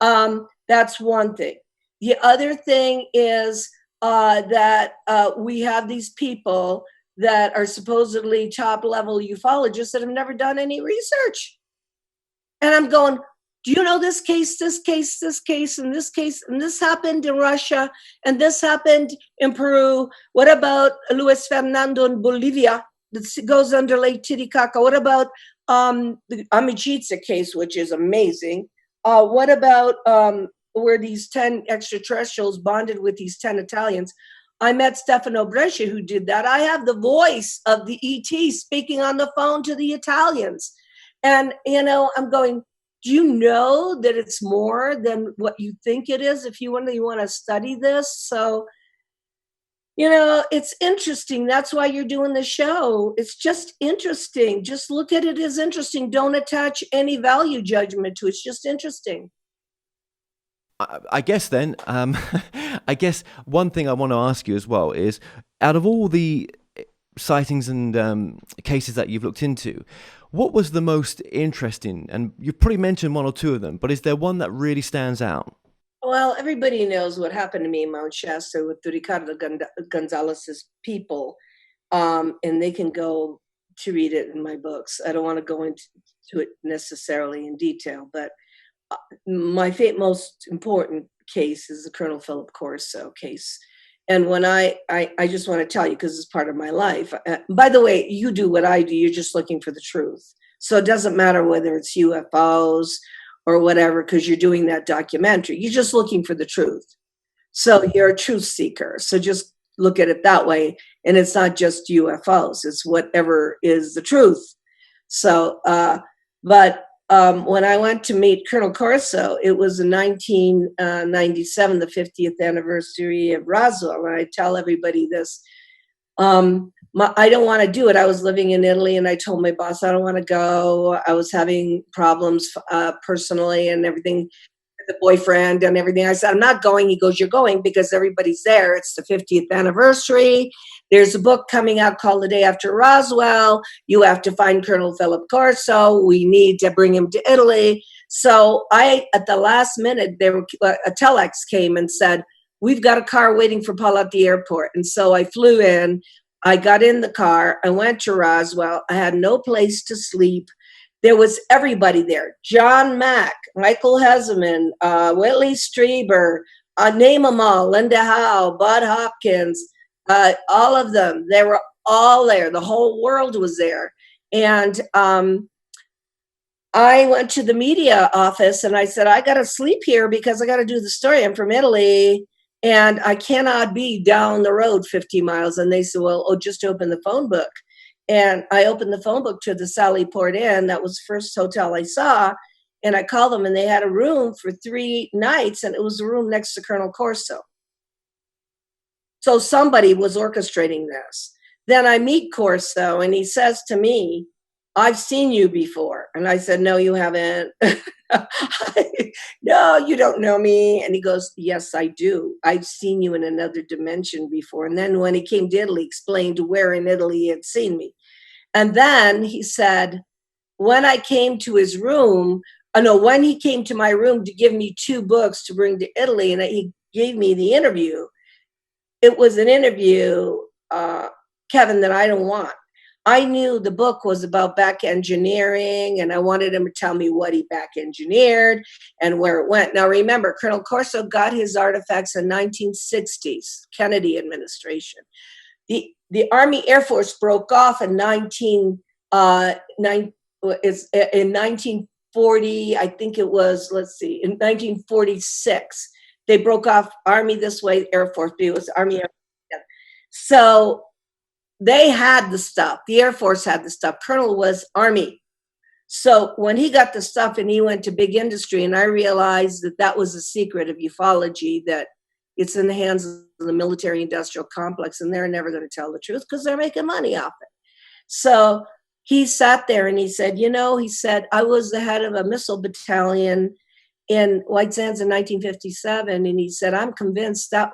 That's one thing. The other thing is that we have these people that are supposedly top level ufologists that have never done any research. And I'm going, do you know this case, and this case, and this happened in Russia, and this happened in Peru? What about Luis Fernando in Bolivia that goes under Lake Titicaca? What about the Amicitia case, which is amazing? What about where these 10 extraterrestrials bonded with these 10 Italians? I met Stefano Brescia, who did that. I have the voice of the ET speaking on the phone to the Italians. And, I'm going, do you know that it's more than what you think it is if you want to study this? So, it's interesting. That's why you're doing the show. It's just interesting. Just look at it as interesting. Don't attach any value judgment to it. It's just interesting. I guess then, I guess one thing I want to ask you as well is, out of all the sightings and cases that you've looked into, what was the most interesting? And you've probably mentioned one or two of them, but is there one that really stands out? Well, everybody knows what happened to me in Mount Shasta with the Ricardo Gonzalez's people, and they can go to read it in my books. I don't want to go into it necessarily in detail, but my most important case is the Colonel Phillip Corso case. And when I just want to tell you, because it's part of my life. By the way, you do what I do. You're just looking for the truth. So it doesn't matter whether it's UFOs or whatever, because you're doing that documentary. You're just looking for the truth. So you're a truth seeker. So just look at it that way. And it's not just UFOs. It's whatever is the truth. So, when I went to meet Colonel Corso, it was in 1997, the 50th anniversary of Roswell. And I tell everybody this, I don't want to do it. I was living in Italy and I told my boss, I don't want to go. I was having problems personally and everything, the boyfriend and everything. I said, I'm not going. He goes, you're going because everybody's there. It's the 50th anniversary. There's a book coming out called The Day After Roswell. You have to find Colonel Phillip Corso. We need to bring him to Italy. So at the last minute, a telex came and said, we've got a car waiting for Paula at the airport. And so I flew in. I got in the car. I went to Roswell. I had no place to sleep. There was everybody there. John Mack, Michael Heseman, Whitley Strieber, name them all, Linda Howe, Bud Hopkins, all of them. They were all there. The whole world was there. And I went to the media office and I said, I got to sleep here because I got to do the story. I'm from Italy and I cannot be down the road 50 miles. And they said, well, just open the phone book. And I opened the phone book to the Sally Port Inn. That was the first hotel I saw. And I called them and they had a room for 3 nights. And it was a room next to Colonel Corso. So somebody was orchestrating this. Then I meet Corso and he says to me, I've seen you before. And I said, no, you haven't. No, you don't know me. And he goes, yes, I do. I've seen you in another dimension before. And then when he came to Italy, explained where in Italy he had seen me. And then he said, when I came to his room, when he came to my room to give me 2 books to bring to Italy, and he gave me the interview, it was an interview, Kevin, that I don't want. I knew the book was about back engineering, and I wanted him to tell me what he back engineered and where it went. Now, remember, Colonel Corso got his artifacts in 1960s, Kennedy administration. The Army Air Force broke off in 1950 1940, I think it was, let's see, in 1946, they broke off Army this way, Air Force B, it was Army Air Force. So they had the stuff. The Air Force had the stuff. Colonel was Army. So when he got the stuff and he went to big industry, and I realized that that was the secret of ufology, that it's in the hands of the military industrial complex, and they're never going to tell the truth because they're making money off it. So he sat there and he said, he said, I was the head of a missile battalion in White Sands in 1957. And he said, I'm convinced that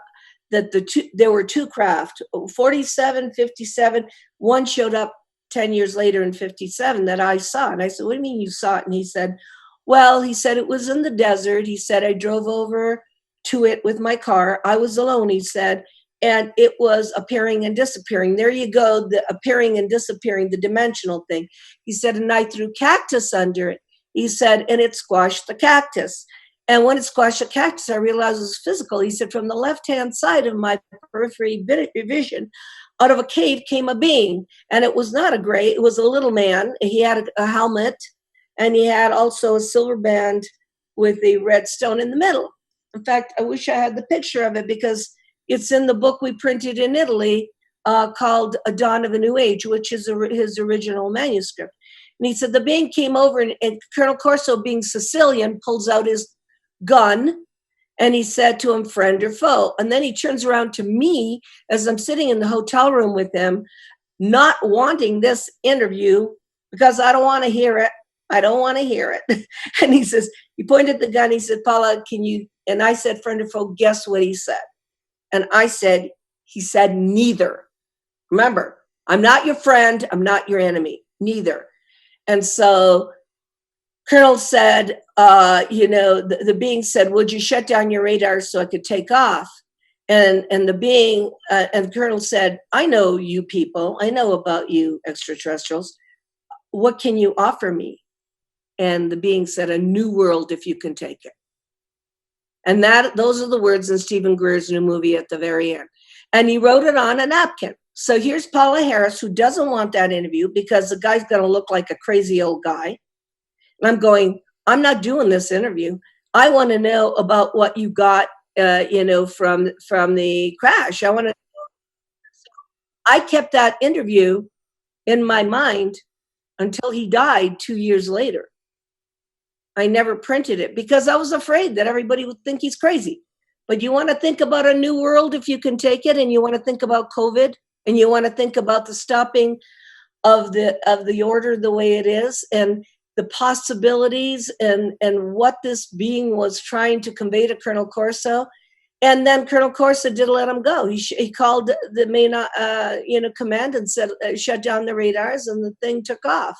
there were two craft, 47, 57. One showed up 10 years later in 57 that I saw. And I said, what do you mean you saw it? And he said, well, he said, it was in the desert. He said, I drove over to it with my car. I was alone, he said, and it was appearing and disappearing. There you go, the appearing and disappearing, the dimensional thing. He said, and I threw cactus under it. He said, and it squashed the cactus. And when it squashed the cactus, I realized it was physical. He said, from the left-hand side of my periphery vision, out of a cave came a being. And it was not a gray, it was a little man. He had a helmet, and he had also a silver band with a red stone in the middle. In fact, I wish I had the picture of it because it's in the book we printed in Italy called A Dawn of a New Age, which is his original manuscript. And he said the being came over, and Colonel Corso, being Sicilian, pulls out his gun, and he said to him, friend or foe? And then he turns around to me as I'm sitting in the hotel room with him, not wanting this interview because I don't want to hear it. I don't want to hear it. And he says, he pointed the gun. He said, Paula, can you? And I said, friend or foe, guess what he said? And I said, he said, neither. Remember, I'm not your friend. I'm not your enemy. Neither. And so Colonel said, the being said, would you shut down your radar so I could take off? And the being, and Colonel said, I know you people. I know about you extraterrestrials. What can you offer me? And the being said, a new world if you can take it. And those are the words in Stephen Greer's new movie at the very end. And he wrote it on a napkin. So here's Paola Harris, who doesn't want that interview because the guy's going to look like a crazy old guy. And I'm going, I'm not doing this interview. I want to know about what you got, from the crash. I want to. I kept that interview in my mind until he died 2 years later. I never printed it because I was afraid that everybody would think he's crazy. But you want to think about a new world if you can take it, and you want to think about COVID, and you want to think about the stopping of the order the way it is, and the possibilities, and what this being was trying to convey to Colonel Corso. And then Colonel Corso did let him go. He called the main command and said, shut down the radars, and the thing took off.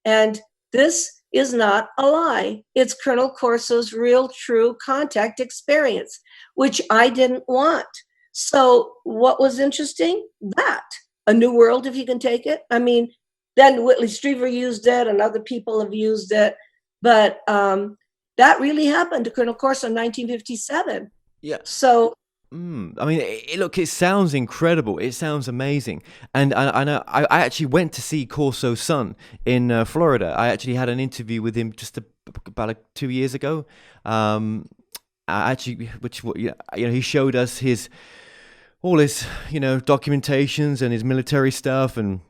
And this is not a lie. It's Colonel Corso's real, true contact experience, which I didn't want. So what was interesting? That a new world, if you can take it. I mean, then Whitley Strieber used it, and other people have used it, but that really happened to Colonel Corso in 1957. Yeah. So. I mean, look, it sounds incredible. It sounds amazing. And I know I actually went to see Corso's son in Florida. I actually had an interview with him just about 2 years ago. He showed us all his documentations and his military stuff, and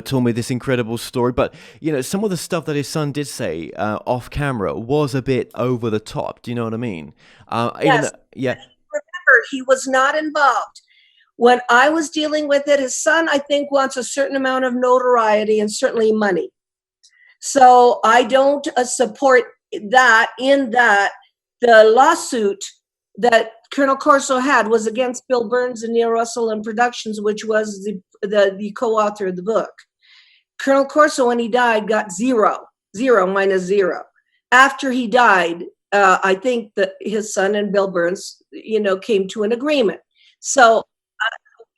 told me this incredible story. But some of the stuff that his son did say off camera was a bit over the top. Do you know what I mean? Yes. Yeah. Remember, he was not involved. When I was dealing with it, his son, I think, wants a certain amount of notoriety and certainly money. So I don't support that, in that the lawsuit that Colonel Corso had was against Bill Burns and Neil Russell and Productions, which was the co-author of the book. Colonel Corso, when he died, got zero minus zero. After he died, I think that his son and Bill Burns, came to an agreement. So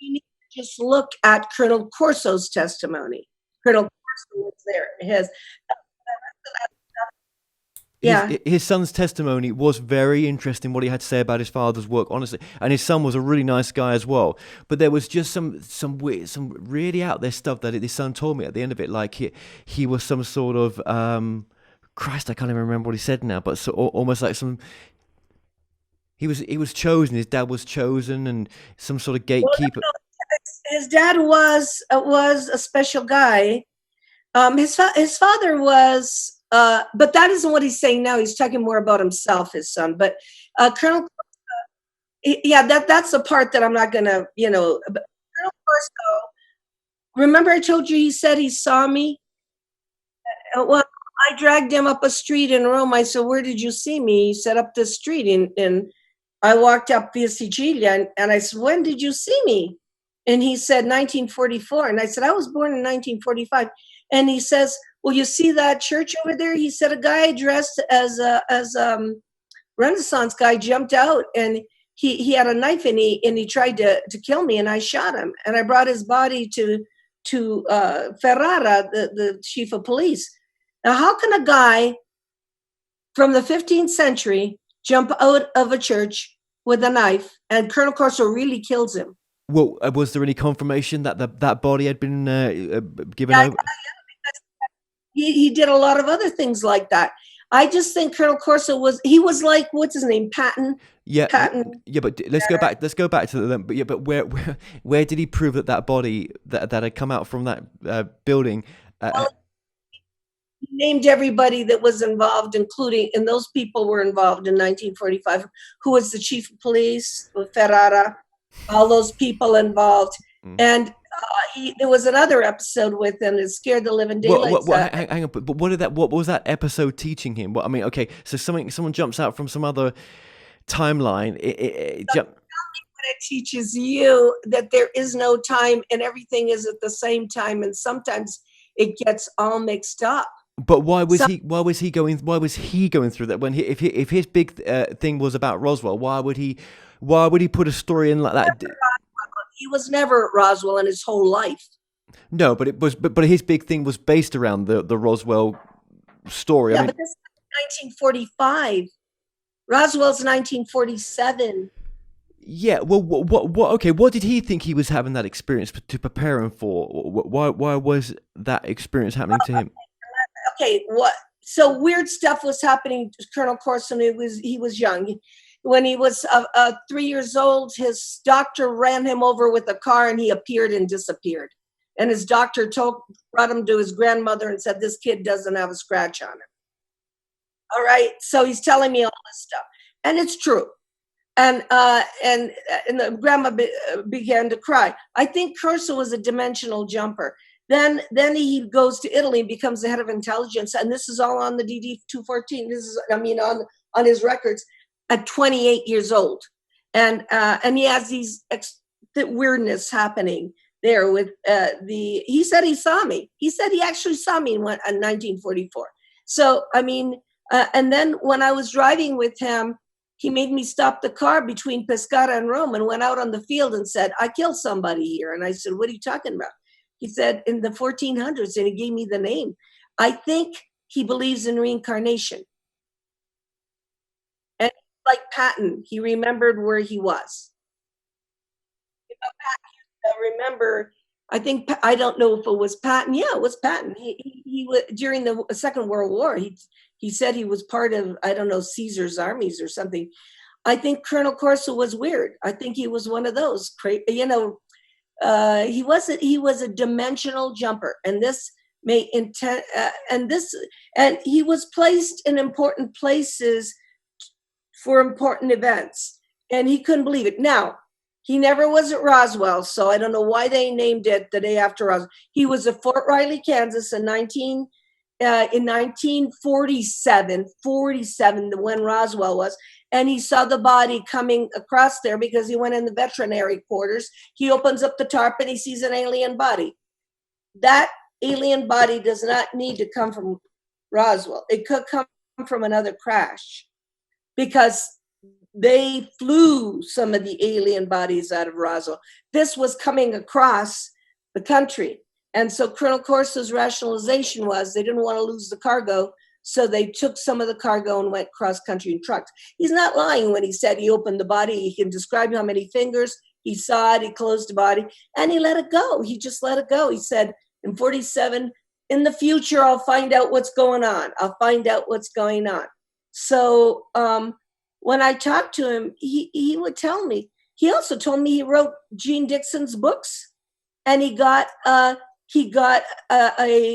we need to just look at Colonel Corso's testimony. Colonel Corso was there. His son's testimony was very interesting, what he had to say about his father's work, honestly. And his son was a really nice guy as well. But there was just some weird, some really out there stuff that his son told me at the end of it, like he was some sort of Christ, I can't even remember what he said now, but so almost like some. He was chosen. His dad was chosen, and some sort of gatekeeper. Well, no, his dad was a special guy. His father was, but that isn't what he's saying now. He's talking more about himself, his son. But Colonel, yeah, that's the part that I'm not gonna, Colonel Corso. Remember, I told you he said he saw me. Well, I dragged him up a street in Rome. I said, "Where did you see me?" He said, "Up this street." And I walked up Via Sicilia, and I said, "When did you see me?" And he said, 1944. And I said, "I was born in 1945. And he says, "Well, you see that church over there?" He said, "A guy dressed as a Renaissance guy jumped out, and he had a knife, and he tried to kill me, and I shot him. And I brought his body to Ferrara, the chief of police." Now, how can a guy from the 15th century jump out of a church with a knife, and Colonel Corso really kills him? Well, was there any confirmation that that body had been given over? Because he did a lot of other things like that. I just think Colonel Corso was like, what's his name, Patton? Yeah, Patton. yeah, but let's go back. Let's go back to them. But yeah, but where did he prove that body that had come out from that building? Well, he named everybody that was involved, and those people were involved in 1945. Who was the chief of police, Ferrara? All those people involved, and there was another episode with him that scared the living daylights out. Hang on, but what was that episode teaching him? I mean, okay, so someone jumps out from some other timeline. Tell me what it teaches you, that there is no time and everything is at the same time, and sometimes it gets all mixed up. But why was he going through that when if his big thing was about Roswell? Why would he put a story in like that? He was never at Roswell in his whole life. No, but his big thing was based around the Roswell story. Yeah, but this is 1945. Roswell's 1947. Yeah, well, what? Okay, what did he think he was having that experience to prepare him for? Why was that experience happening to him? Okay, what? So weird stuff was happening to Colonel Corso. He was young. When he was 3 years old, his doctor ran him over with a car, and he appeared and disappeared. And his doctor brought him to his grandmother and said, "This kid doesn't have a scratch on him." All right, so he's telling me all this stuff, and it's true. And the grandma began to cry. I think Corso was a dimensional jumper. Then he goes to Italy and becomes the head of intelligence, and this is all on the DD-214. This is, on his records at 28 years old, and he has these weirdness happening there with he said he saw me. He said he actually saw me in 1944. So and then when I was driving with him, he made me stop the car between Pescara and Rome and went out on the field and said, "I killed somebody here." And I said, "What are you talking about?" He said, "In the 1400s," and he gave me the name. I think he believes in reincarnation. And like Patton, he remembered where he was. Remember, I don't know if it was Patton. Yeah, it was Patton. He was during the Second World War. He said he was part of, I don't know, Caesar's armies or something. I think Colonel Corso was weird. I think he was one of those. He was a dimensional jumper, and and he was placed in important places for important events, and he couldn't believe it. Now, he never was at Roswell, so I don't know why they named it the day after Roswell. He was at Fort Riley, Kansas in 1947, when Roswell was, and he saw the body coming across there because he went in the veterinary quarters. He opens up the tarp and he sees an alien body. That alien body does not need to come from Roswell. It could come from another crash because they flew some of the alien bodies out of Roswell. This was coming across the country. And so Colonel Corso's rationalization was they didn't want to lose the cargo, so they took some of the cargo and went cross-country in trucks. He's not lying when he said he opened the body. He can describe how many fingers. He saw it, he closed the body, and he let it go. He just let it go. He said in 47, in the future, I'll find out what's going on. I'll find out what's going on. So when I talked to him, he would tell me. He also told me he wrote Gene Dixon's books, and he got a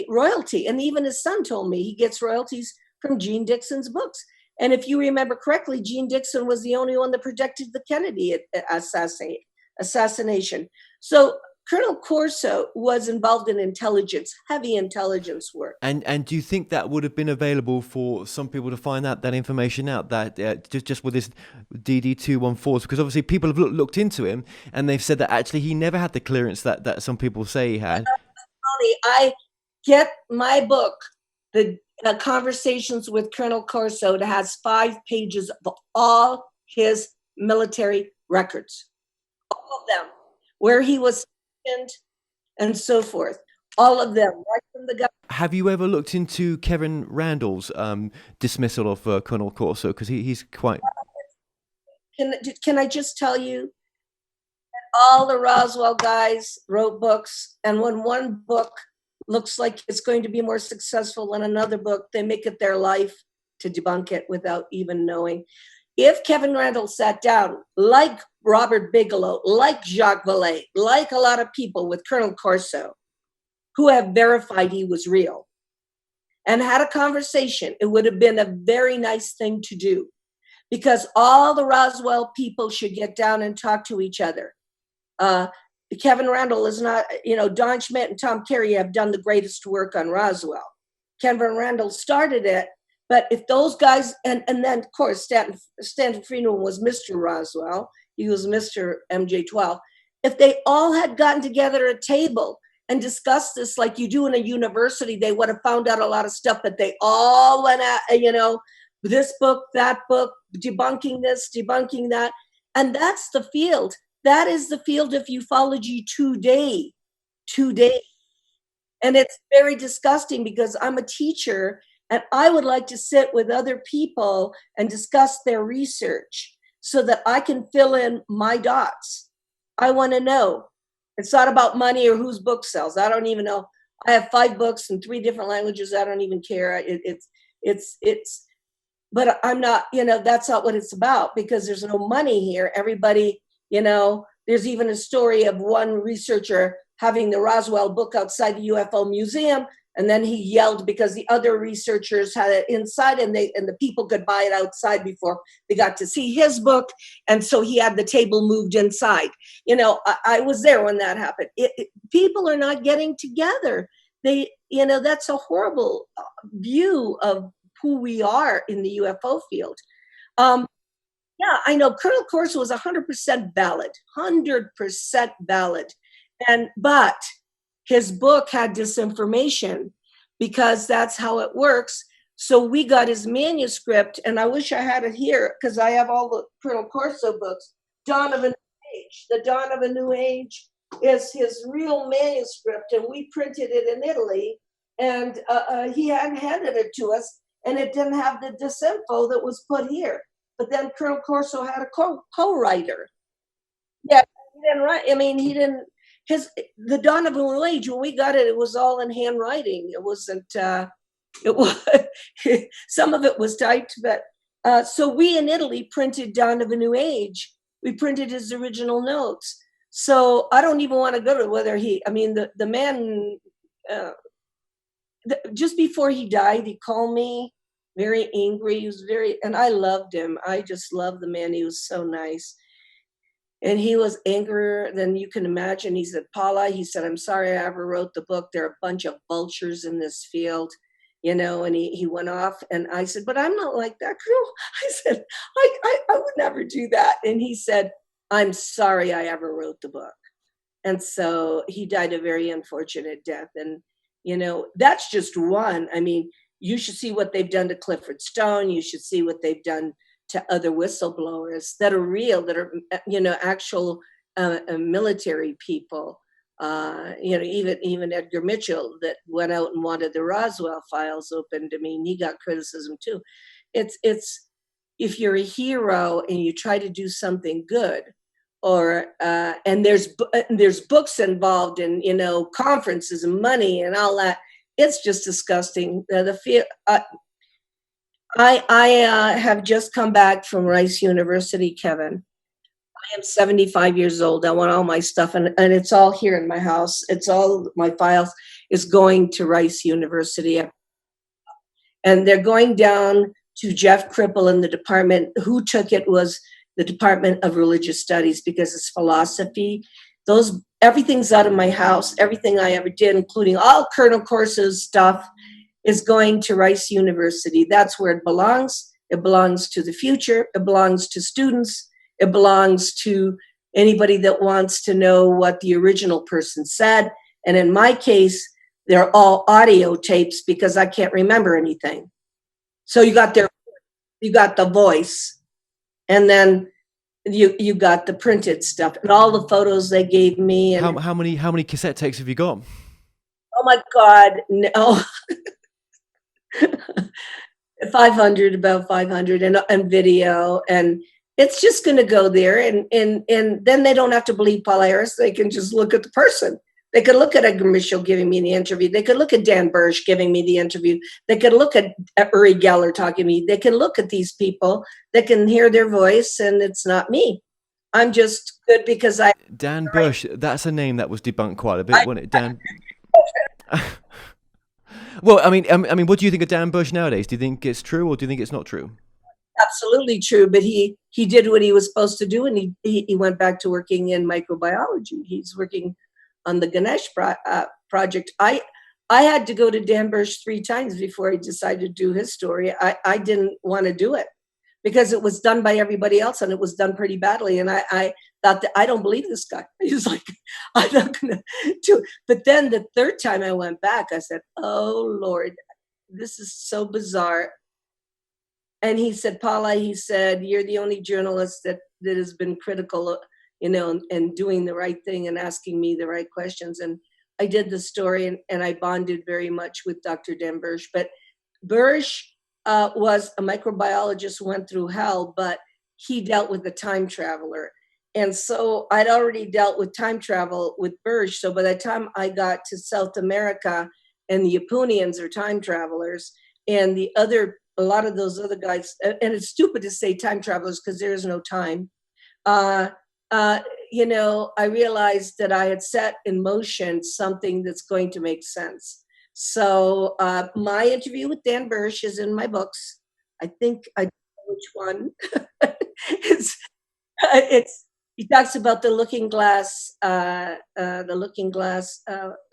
royalty. And even his son told me he gets royalties from Gene Dixon's books. And if you remember correctly, Gene Dixon was the only one that protected the Kennedy assassination. So Colonel Corso was involved in intelligence, heavy intelligence work. And do you think that would have been available for some people to find out that information out, that just with this DD-214s? Because obviously people have looked into him, and they've said that actually he never had the clearance that some people say he had. I get my book, the Conversations with Colonel Corso, that has 5 pages of all his military records, all of them, where he was stationed and so forth, all of them, right from the government. Have you ever looked into Kevin Randall's dismissal of Colonel Corso? Because he's quite... Can I just tell you, all the Roswell guys wrote books, and when one book looks like it's going to be more successful than another book, they make it their life to debunk it without even knowing. If Kevin Randall sat down, like Robert Bigelow, like Jacques Vallée, like a lot of people with Colonel Corso, who have verified he was real, and had a conversation, it would have been a very nice thing to do, because all the Roswell people should get down and talk to each other. Kevin Randall is not, Don Schmidt and Tom Carey have done the greatest work on Roswell. Kevin Randall started it, but if those guys, and then of course Stanton Friedman was Mr. Roswell, he was Mr. MJ-12. If they all had gotten together at a table and discussed this like you do in a university, they would have found out a lot of stuff, but they all went at, this book, that book, debunking this, debunking that. And that's the field. That is the field of ufology today. And it's very disgusting, because I'm a teacher and I would like to sit with other people and discuss their research so that I can fill in my dots. I want to know. It's not about money or whose book sells. I don't even know. I have 5 books in 3 different languages. I don't even care. But I'm not, that's not what it's about, because there's no money here. Everybody, there's even a story of one researcher having the Roswell book outside the UFO museum, and then he yelled because the other researchers had it inside, and the people could buy it outside before they got to see his book, and so he had the table moved inside. I was there when that happened. People are not getting together. That's a horrible view of who we are in the UFO field. Yeah, I know Colonel Corso was 100% valid, 100% valid. But his book had disinformation, because that's how it works. So we got his manuscript, and I wish I had it here, because I have all the Colonel Corso books. Dawn of a New Age. The Dawn of a New Age is his real manuscript, and we printed it in Italy, and he hadn't handed it to us, and it didn't have the disinfo that was put here. But then Colonel Corso had a co-writer. Yeah, he didn't write. He didn't. The Dawn of a New Age, when we got it, it was all in handwriting. It wasn't. It was some of it was typed, but so we in Italy printed Dawn of a New Age. We printed his original notes. So I don't even want to go to whether he. The man. Just before he died, he called me. Very angry. He was and I loved him. I just loved the man. He was so nice. And he was angrier than you can imagine. He said, Paula, I'm sorry I ever wrote the book. There are a bunch of vultures in this field, and he went off. And I said, but I'm not like that, girl. I said, I would never do that. And he said, I'm sorry I ever wrote the book. And so he died a very unfortunate death. And, that's just one. You should see what they've done to Clifford Stone. You should see what they've done to other whistleblowers that are real, that are, actual military people. Even Edgar Mitchell, that went out and wanted the Roswell files opened. He got criticism too. It's if you're a hero and you try to do something good, or and there's books involved in conferences and money and all that. it's just disgusting. I have just come back from Rice University, Kevin. I am 75 years old. I want all my stuff, and it's all here in my house. It's all my files is going to Rice University. And they're going down to Jeff Cripple in the department. Who took it was the Department of Religious Studies, because it's philosophy. Everything's out of my house. Everything I ever did, including all Colonel Corso's stuff, is going to Rice University. That's where it belongs. It belongs to the future. It belongs to students. It belongs to anybody that wants to know what the original person said. And in my case, they're all audio tapes because I can't remember anything. So you got the voice, and then you got the printed stuff and all the photos they gave me. And how many cassette tapes have you got? Oh my God, no. 500, about 500, and video, and it's just going to go there, and then they don't have to believe Paola Harris. They can just look at the person. They could look at Edgar Mitchell giving me the interview. They could look at Dan Bursch giving me the interview. They could look at Uri Geller talking to me. They can look at these people. They can hear their voice, and it's not me. I'm just good because Dan Bursch, that's a name that was debunked quite a bit, wasn't it? Dan. Well, I mean, what do you think of Dan Bursch nowadays? Do you think it's true, or do you think it's not true? Absolutely true, but he did what he was supposed to do, and he went back to working in microbiology. He's working on the Ganesh project. I had to go to Dan Bursch 3 times before I decided to do his story. I didn't want to do it because it was done by everybody else, and it was done pretty badly. And I thought that I don't believe this guy. He's like, I'm not going to do it. But then the 3rd time I went back, I said, oh Lord, this is so bizarre. And he said, Paula, he said, you're the only journalist that has been critical, and doing the right thing and asking me the right questions. And I did the story, and I bonded very much with Dr. Dan Bursch. But Bursch was a microbiologist who went through hell, but he dealt with a time traveler. And so I'd already dealt with time travel with Bursch. So by the time I got to South America, and the Yapunians are time travelers, and a lot of those other guys, and it's stupid to say time travelers because there is no time. I realized that I had set in motion something that's going to make sense. So my interview with Dan Bursch is in my books. I think I don't know which one. He talks about the looking glass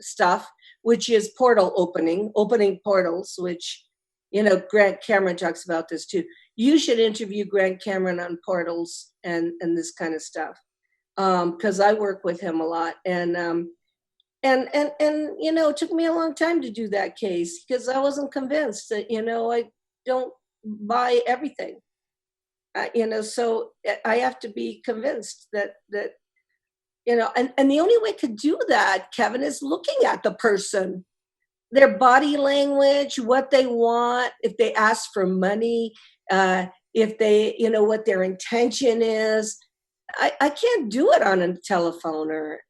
stuff, which is portal opening portals, which, Grant Cameron talks about this too. You should interview Grant Cameron on portals and this kind of stuff, because I work with him a lot, and it took me a long time to do that case because I wasn't convinced that I don't buy everything, so I have to be convinced that and the only way to do that, Kevin, is looking at the person. Their body language, what they want, if they ask for money, if they, what their intention is. I can't do it on a telephone or,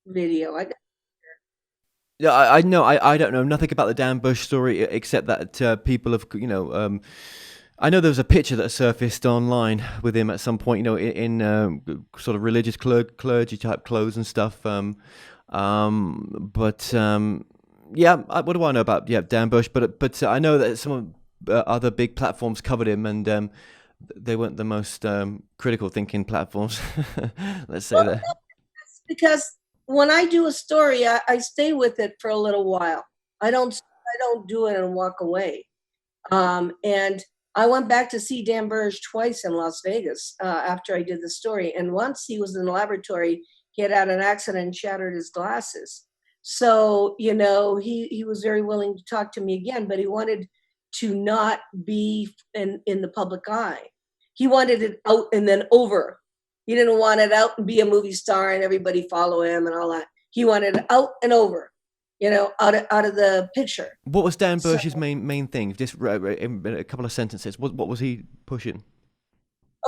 video. Yeah, I know. I don't know nothing about the Dan Bursch story except that people have, I know there was a picture that surfaced online with him at some point, in sort of religious clergy type clothes and stuff. Yeah, what do I know about Dan Bursch? But I know that some other big platforms covered him, and they weren't the most critical thinking platforms. Let's say that. Because when I do a story, I stay with it for a little while. I don't do it and walk away. And I went back to see Dan Bursch twice in Las Vegas after I did the story. And once he was in the laboratory, he had an accident and shattered his glasses. So, he was very willing to talk to me again, but he wanted to not be in the public eye. He wanted it out and then over. He didn't want it out and be a movie star and everybody follow him and all that. He wanted it out and over, out of the picture. What was Dan Bursch's main thing? Just in a couple of sentences. What was he pushing?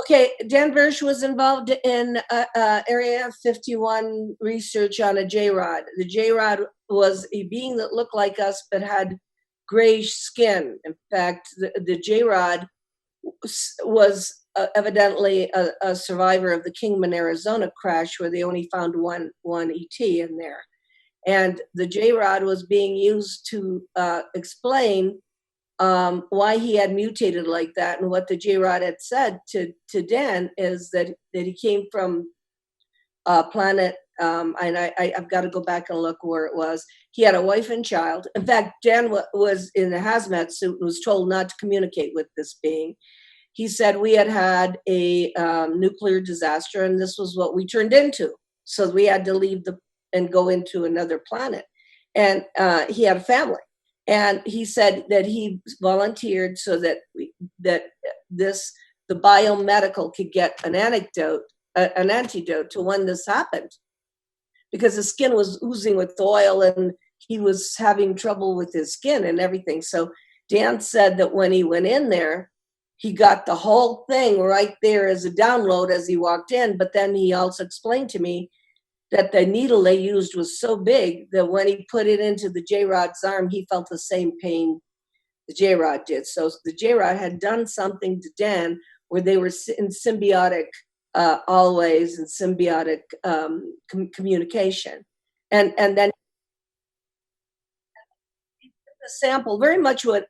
Okay, Dan Bursch was involved in Area 51 research on a J-Rod. The J-Rod was a being that looked like us but had grayish skin. In fact, the J-Rod was evidently a survivor of the Kingman, Arizona crash, where they only found one ET in there. And the J-Rod was being used to explain why he had mutated like that. And what the J-Rod had said to Dan is that he came from a planet, and I've got to go back and look where it was. He had a wife and child. In fact, Dan was in a hazmat suit and was told not to communicate with this being. He said we had a nuclear disaster, and this was what we turned into. So we had to leave and go into another planet. And he had a family. And he said that he volunteered so that the biomedical could get an antidote to when this happened, because his skin was oozing with oil and he was having trouble with his skin and everything. So Dan said that when he went in there, he got the whole thing right there as a download as he walked in. But then he also explained to me that the needle they used was so big that when he put it into the J-Rod's arm, he felt the same pain the J-Rod did. So the J-Rod had done something to Dan where they were in symbiotic always and symbiotic communication. And then the sample, very much what,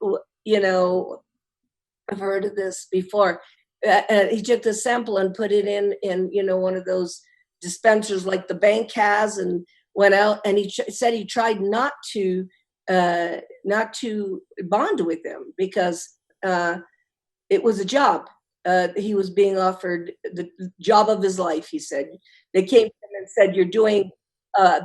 I've heard of this before. He took the sample and put it in one of those dispensers like the bank has, and went out, and he said he tried not to bond with him because it was a job. He was being offered the job of his life, he said. They came to him and said, "You're doing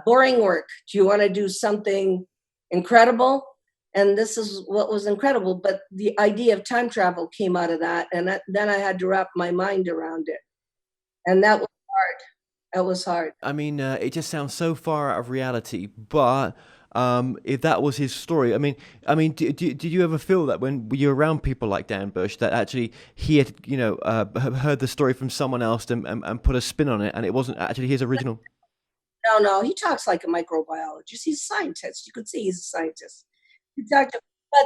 boring work. Do you want to do something incredible?" And this is what was incredible. But the idea of time travel came out of that. And then I had to wrap my mind around it. And that was hard. That was hard. I mean, it just sounds so far out of reality. But if that was his story, I mean, did you ever feel that when you're around people like Dan Bush, that actually he had, heard the story from someone else and put a spin on it, and it wasn't actually his original? No, he talks like a microbiologist. He's a scientist. You could see he's a scientist. But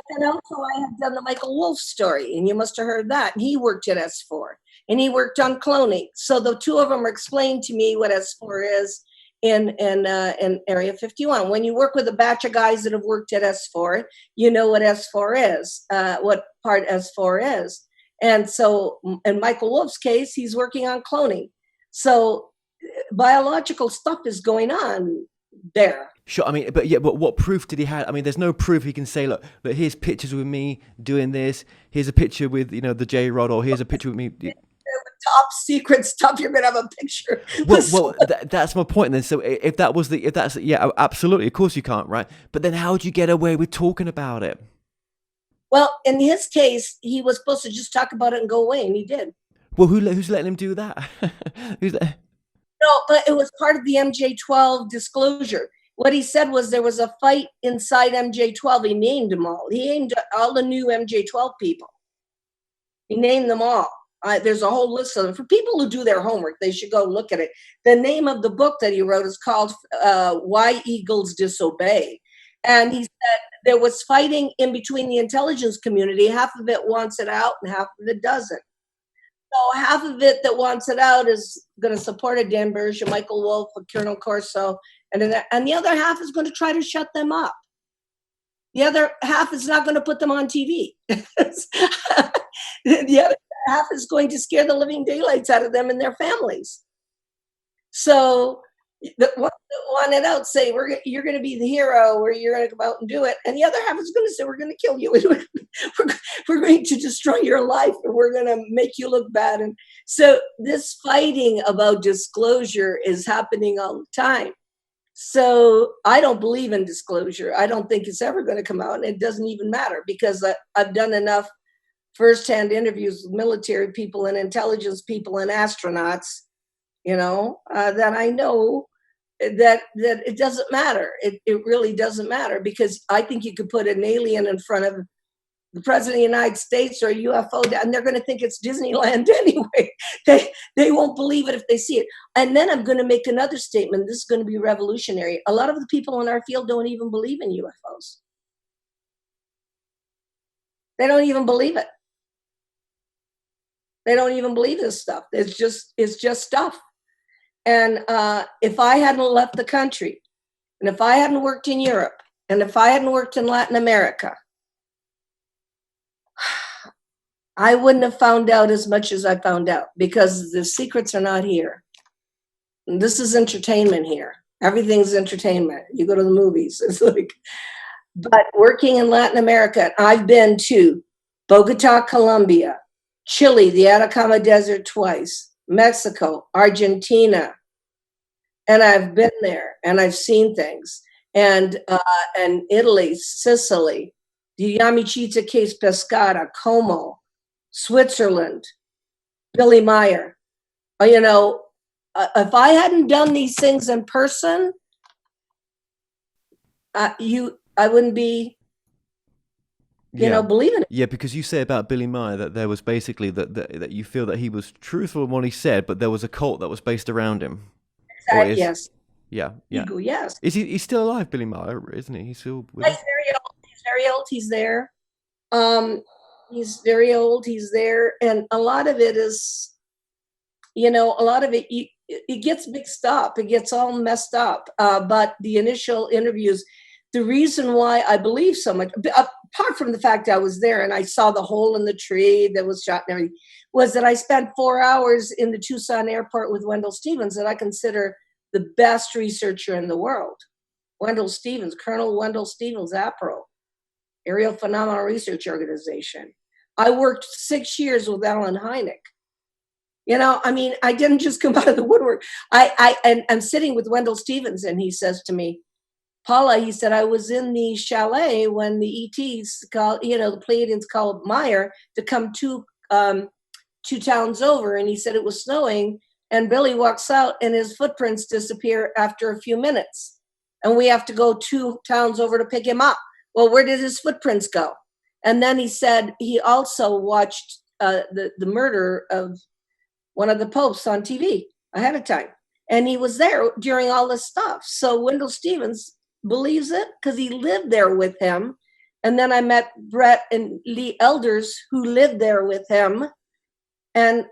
then also I have done the Michael Wolff story, and you must have heard that. And he worked at S4, and he worked on cloning. So the two of them are explaining to me what S4 is in Area 51. When you work with a batch of guys that have worked at S4, you know what S4 is, what part S4 is. And so in Michael Wolff's case, he's working on cloning. So biological stuff is going on there. Sure. I mean, but what proof did he have? I mean, there's no proof he can say, look, here's pictures with me doing this. Here's a picture with, the J-Rod, or here's a picture with me. Top secret stuff. You're going to have a picture. Well, that's my point then. So if that's, absolutely. Of course you can't, right? But then how would you get away with talking about it? Well, in his case, he was supposed to just talk about it and go away, and he did. Well, who's letting him do that? No, but it was part of the MJ-12 disclosure. What he said was there was a fight inside MJ-12. He named them all. He named all the new MJ-12 people. He named them all. There's a whole list of them. For people who do their homework, they should go look at it. The name of the book that he wrote is called Why Eagles Disobey. And he said there was fighting in between the intelligence community. Half of it wants it out and half of it doesn't. So half of it that wants it out is going to support a Dan Bush, a Michael Wolff, a Colonel Corso, and the other half is going to try to shut them up. The other half is not going to put them on TV. The other half is going to scare the living daylights out of them and their families. So the one that wanted out say, you're going to be the hero, or you're going to go out and do it. And the other half is going to say, we're going to kill you. We're going to destroy your life, and we're going to make you look bad. And so this fighting about disclosure is happening all the time. So I don't believe in disclosure. I don't think it's ever going to come out, and it doesn't even matter, because I've done enough firsthand interviews with military people and intelligence people and astronauts, that I know that it doesn't matter. It really doesn't matter, because I think you could put an alien in front of the president of the United States or a UFO, and they're going to think it's Disneyland anyway. They won't believe it if they see it. And then I'm going to make another statement. This is going to be revolutionary. A lot of the people in our field don't even believe in UFOs. They don't even believe it. They don't even believe this stuff. It's just stuff. And if I hadn't left the country, and if I hadn't worked in Europe, and if I hadn't worked in Latin America, I wouldn't have found out as much as I found out, because the secrets are not here. And this is entertainment here. Everything's entertainment. You go to the movies. It's like, but working in Latin America, I've been to Bogota, Colombia, Chile, the Atacama Desert twice, Mexico, Argentina, and I've been there and I've seen things, and Italy, Sicily, the Yamachita Case Pescara, Como, Switzerland, Billy Meyer. If I hadn't done these things in person, I wouldn't be. Believing it. Yeah, because you say about Billy Meyer that there was basically that you feel that he was truthful in what he said, but there was a cult that was based around him. Exactly. Yes. Yeah. Yes. He's still alive, Billy Meyer, isn't he? He's still. He's very old. He's there. He's very old. He's there, and a lot of it is, it gets mixed up. It gets all messed up. But the initial interviews. The reason why I believe so much, apart from the fact I was there and I saw the hole in the tree that was shot and everything, was that I spent 4 hours in the Tucson airport with Wendell Stevens, that I consider the best researcher in the world. Wendell Stevens, Colonel Wendell Stevens, APRO, Aerial Phenomena Research Organization. I worked 6 years with Alan Hynek. I didn't just come out of the woodwork. I'm sitting with Wendell Stevens, and he says to me, Paula, he said, I was in the chalet when the ETs called, the Pleiadians called Meyer to come two towns over. And he said it was snowing, and Billy walks out and his footprints disappear after a few minutes. And we have to go 2 towns over to pick him up. Well, where did his footprints go? And then he said he also watched the murder of one of the popes on TV ahead of time. And he was there during all this stuff. So Wendell Stevens believes it because he lived there with him. And then I met Brett and Lee Elders who lived there with him. And,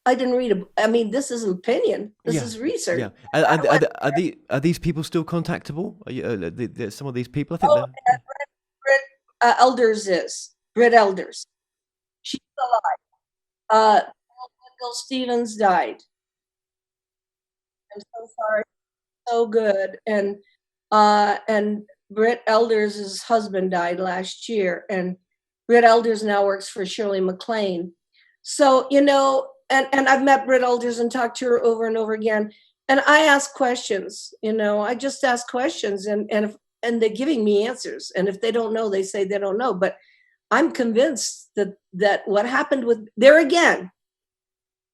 I didn't read this is opinion. This is research. Yeah. Are these people still contactable? Some of these people? I think Brett Elders is. Brett Elders. She's alive. Wendell Stevens died. I'm so sorry. So good. And Britt Elders' husband died last year, and Britt Elders now works for Shirley MacLaine. So, and I've met Britt Elders and talked to her over and over again. And I ask questions, I just ask questions, and they're giving me answers. And if they don't know, they say they don't know. But I'm convinced that what happened with there again,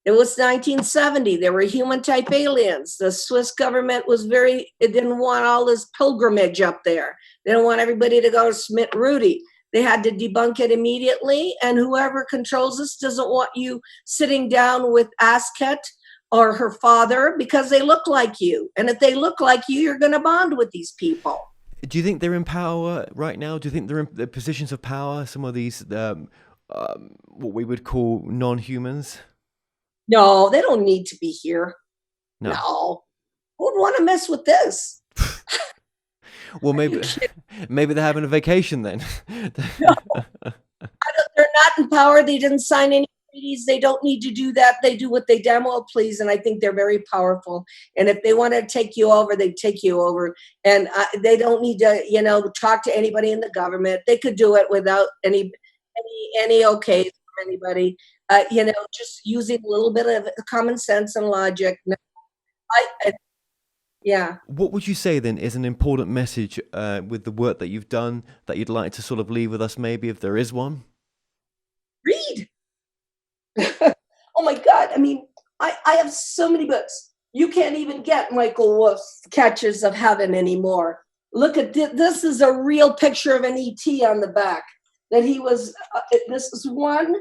it was 1970. There were human type aliens. The Swiss government it didn't want all this pilgrimage up there. They don't want everybody to go to Schmidt Rudy. They had to debunk it immediately. And whoever controls this doesn't want you sitting down with Asket or her father because they look like you. And if they look like you, you're going to bond with these people. Do you think they're in power right now? Do you think they're in the positions of power, some of these, what we would call non-humans? No, they don't need to be here. No. Who would want to mess with this? Well, maybe they're having a vacation then. No. They're not in power. They didn't sign any treaties. They don't need to do that. They do what they damn well please. And I think they're very powerful. And if they want to take you over, they take you over. And they don't need to, talk to anybody in the government. They could do it without any okays from anybody. Just using a little bit of common sense and logic. Yeah. What would you say then is an important message with the work that you've done that you'd like to sort of leave with us, maybe, if there is one? Read. Oh my God. I have so many books. You can't even get Michael Wolff's Catchers of Heaven anymore. Look at this. This is a real picture of an ET on the back. That he was. This is one.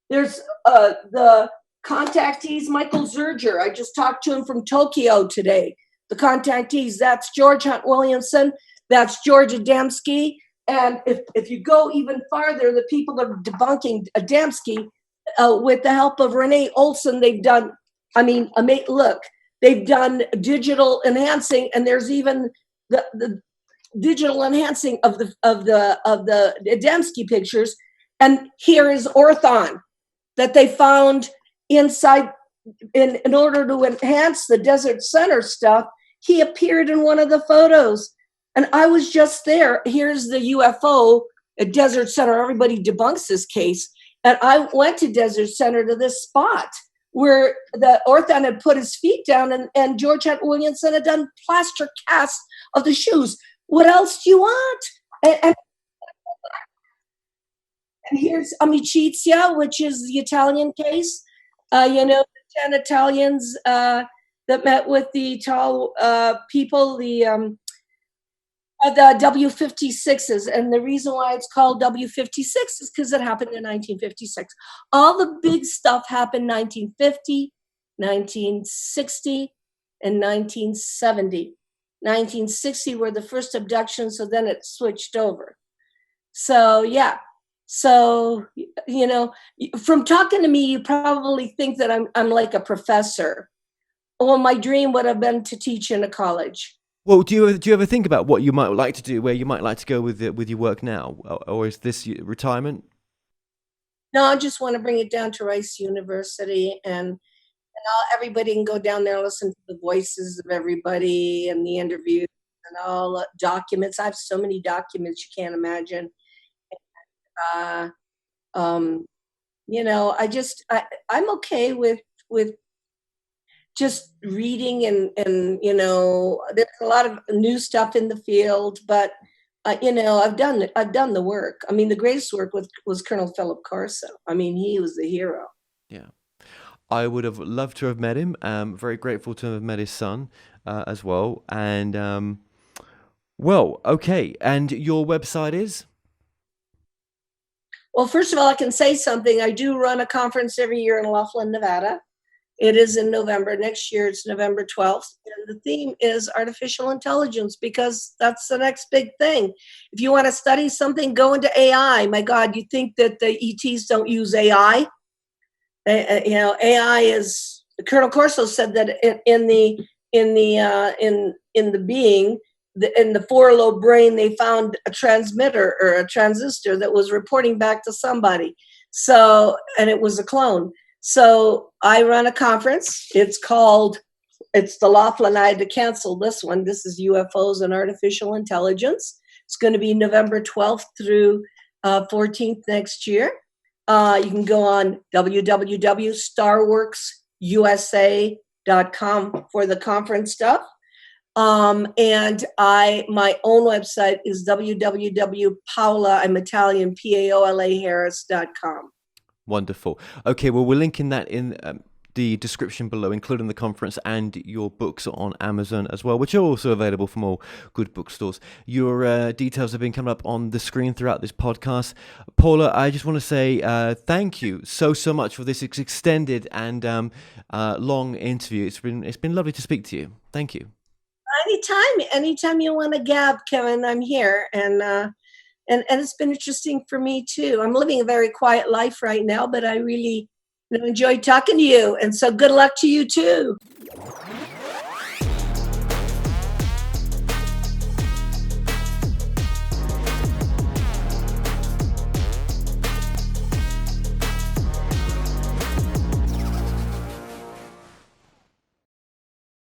There's the contactees, Michael Zerger. I just talked to him from Tokyo today. The contactees. That's George Hunt Williamson. That's George Adamski. And if you go even farther, the people that are debunking Adamski, with the help of Renee Olson, they've done. I mean, look, they've done digital enhancing, and there's even the digital enhancing of the Adamski pictures. And here is Orthon that they found inside in order to enhance the Desert Center stuff. He appeared in one of the photos, and I was just there. Here's the UFO at Desert Center. Everybody debunks this case, and I went to Desert Center to this spot where the Orthon had put his feet down, and George Hunt Williamson had done plaster casts of the shoes. What else do you want? And here's Amicizia, which is the Italian case. The 10 Italians that met with the tall people, the W-56s. And the reason why it's called W-56 is because it happened in 1956. All the big stuff happened 1950, 1960, and 1970. 1960 were the first abductions, so then it switched over. So, yeah. So, from talking to me, you probably think that I'm like a professor. Well, my dream would have been to teach in a college. Well, do you ever think about what you might like to do, where you might like to go with your work now, or is this retirement? No, I just want to bring it down to Rice University, and everybody can go down there and listen to the voices of everybody and the interviews and all the documents. I have so many documents you can't imagine. I'm okay with just reading and there's a lot of new stuff in the field, but I've done the work. I mean, the greatest work was Colonel Phillip Corso. I mean, he was the hero. Yeah. I would have loved to have met him. Very grateful to have met his son as well. And well, okay. And your website is? Well, first of all, I can say something. I do run a conference every year in Laughlin, Nevada. It is in November. Next year, it's November 12th. And the theme is artificial intelligence, because that's the next big thing. If you want to study something, go into AI. My God, you think that the ETs don't use AI? AI is. Colonel Corso said that in the being. In the four-lobe brain, they found a transmitter or a transistor that was reporting back to somebody. So, and it was a clone. So I run a conference. It's the Laughlin. I had to cancel this one. This is UFOs and Artificial Intelligence. It's going to be November 12th through 14th next year. You can go on www.starworksusa.com for the conference stuff. And my own website is www.paola, I'm Italian, Paola Harris.com. Wonderful. Okay, well, we're linking that in the description below, including the conference and your books on Amazon as well, which are also available from all good bookstores. Your details have been coming up on the screen throughout this podcast. Paula, I just want to say thank you so much for this extended and long interview. It's been lovely to speak to you. Thank you. Anytime you want to gab, Kevin, I'm here, and it's been interesting for me too. I'm living a very quiet life right now, but I really enjoyed talking to you, and so good luck to you too.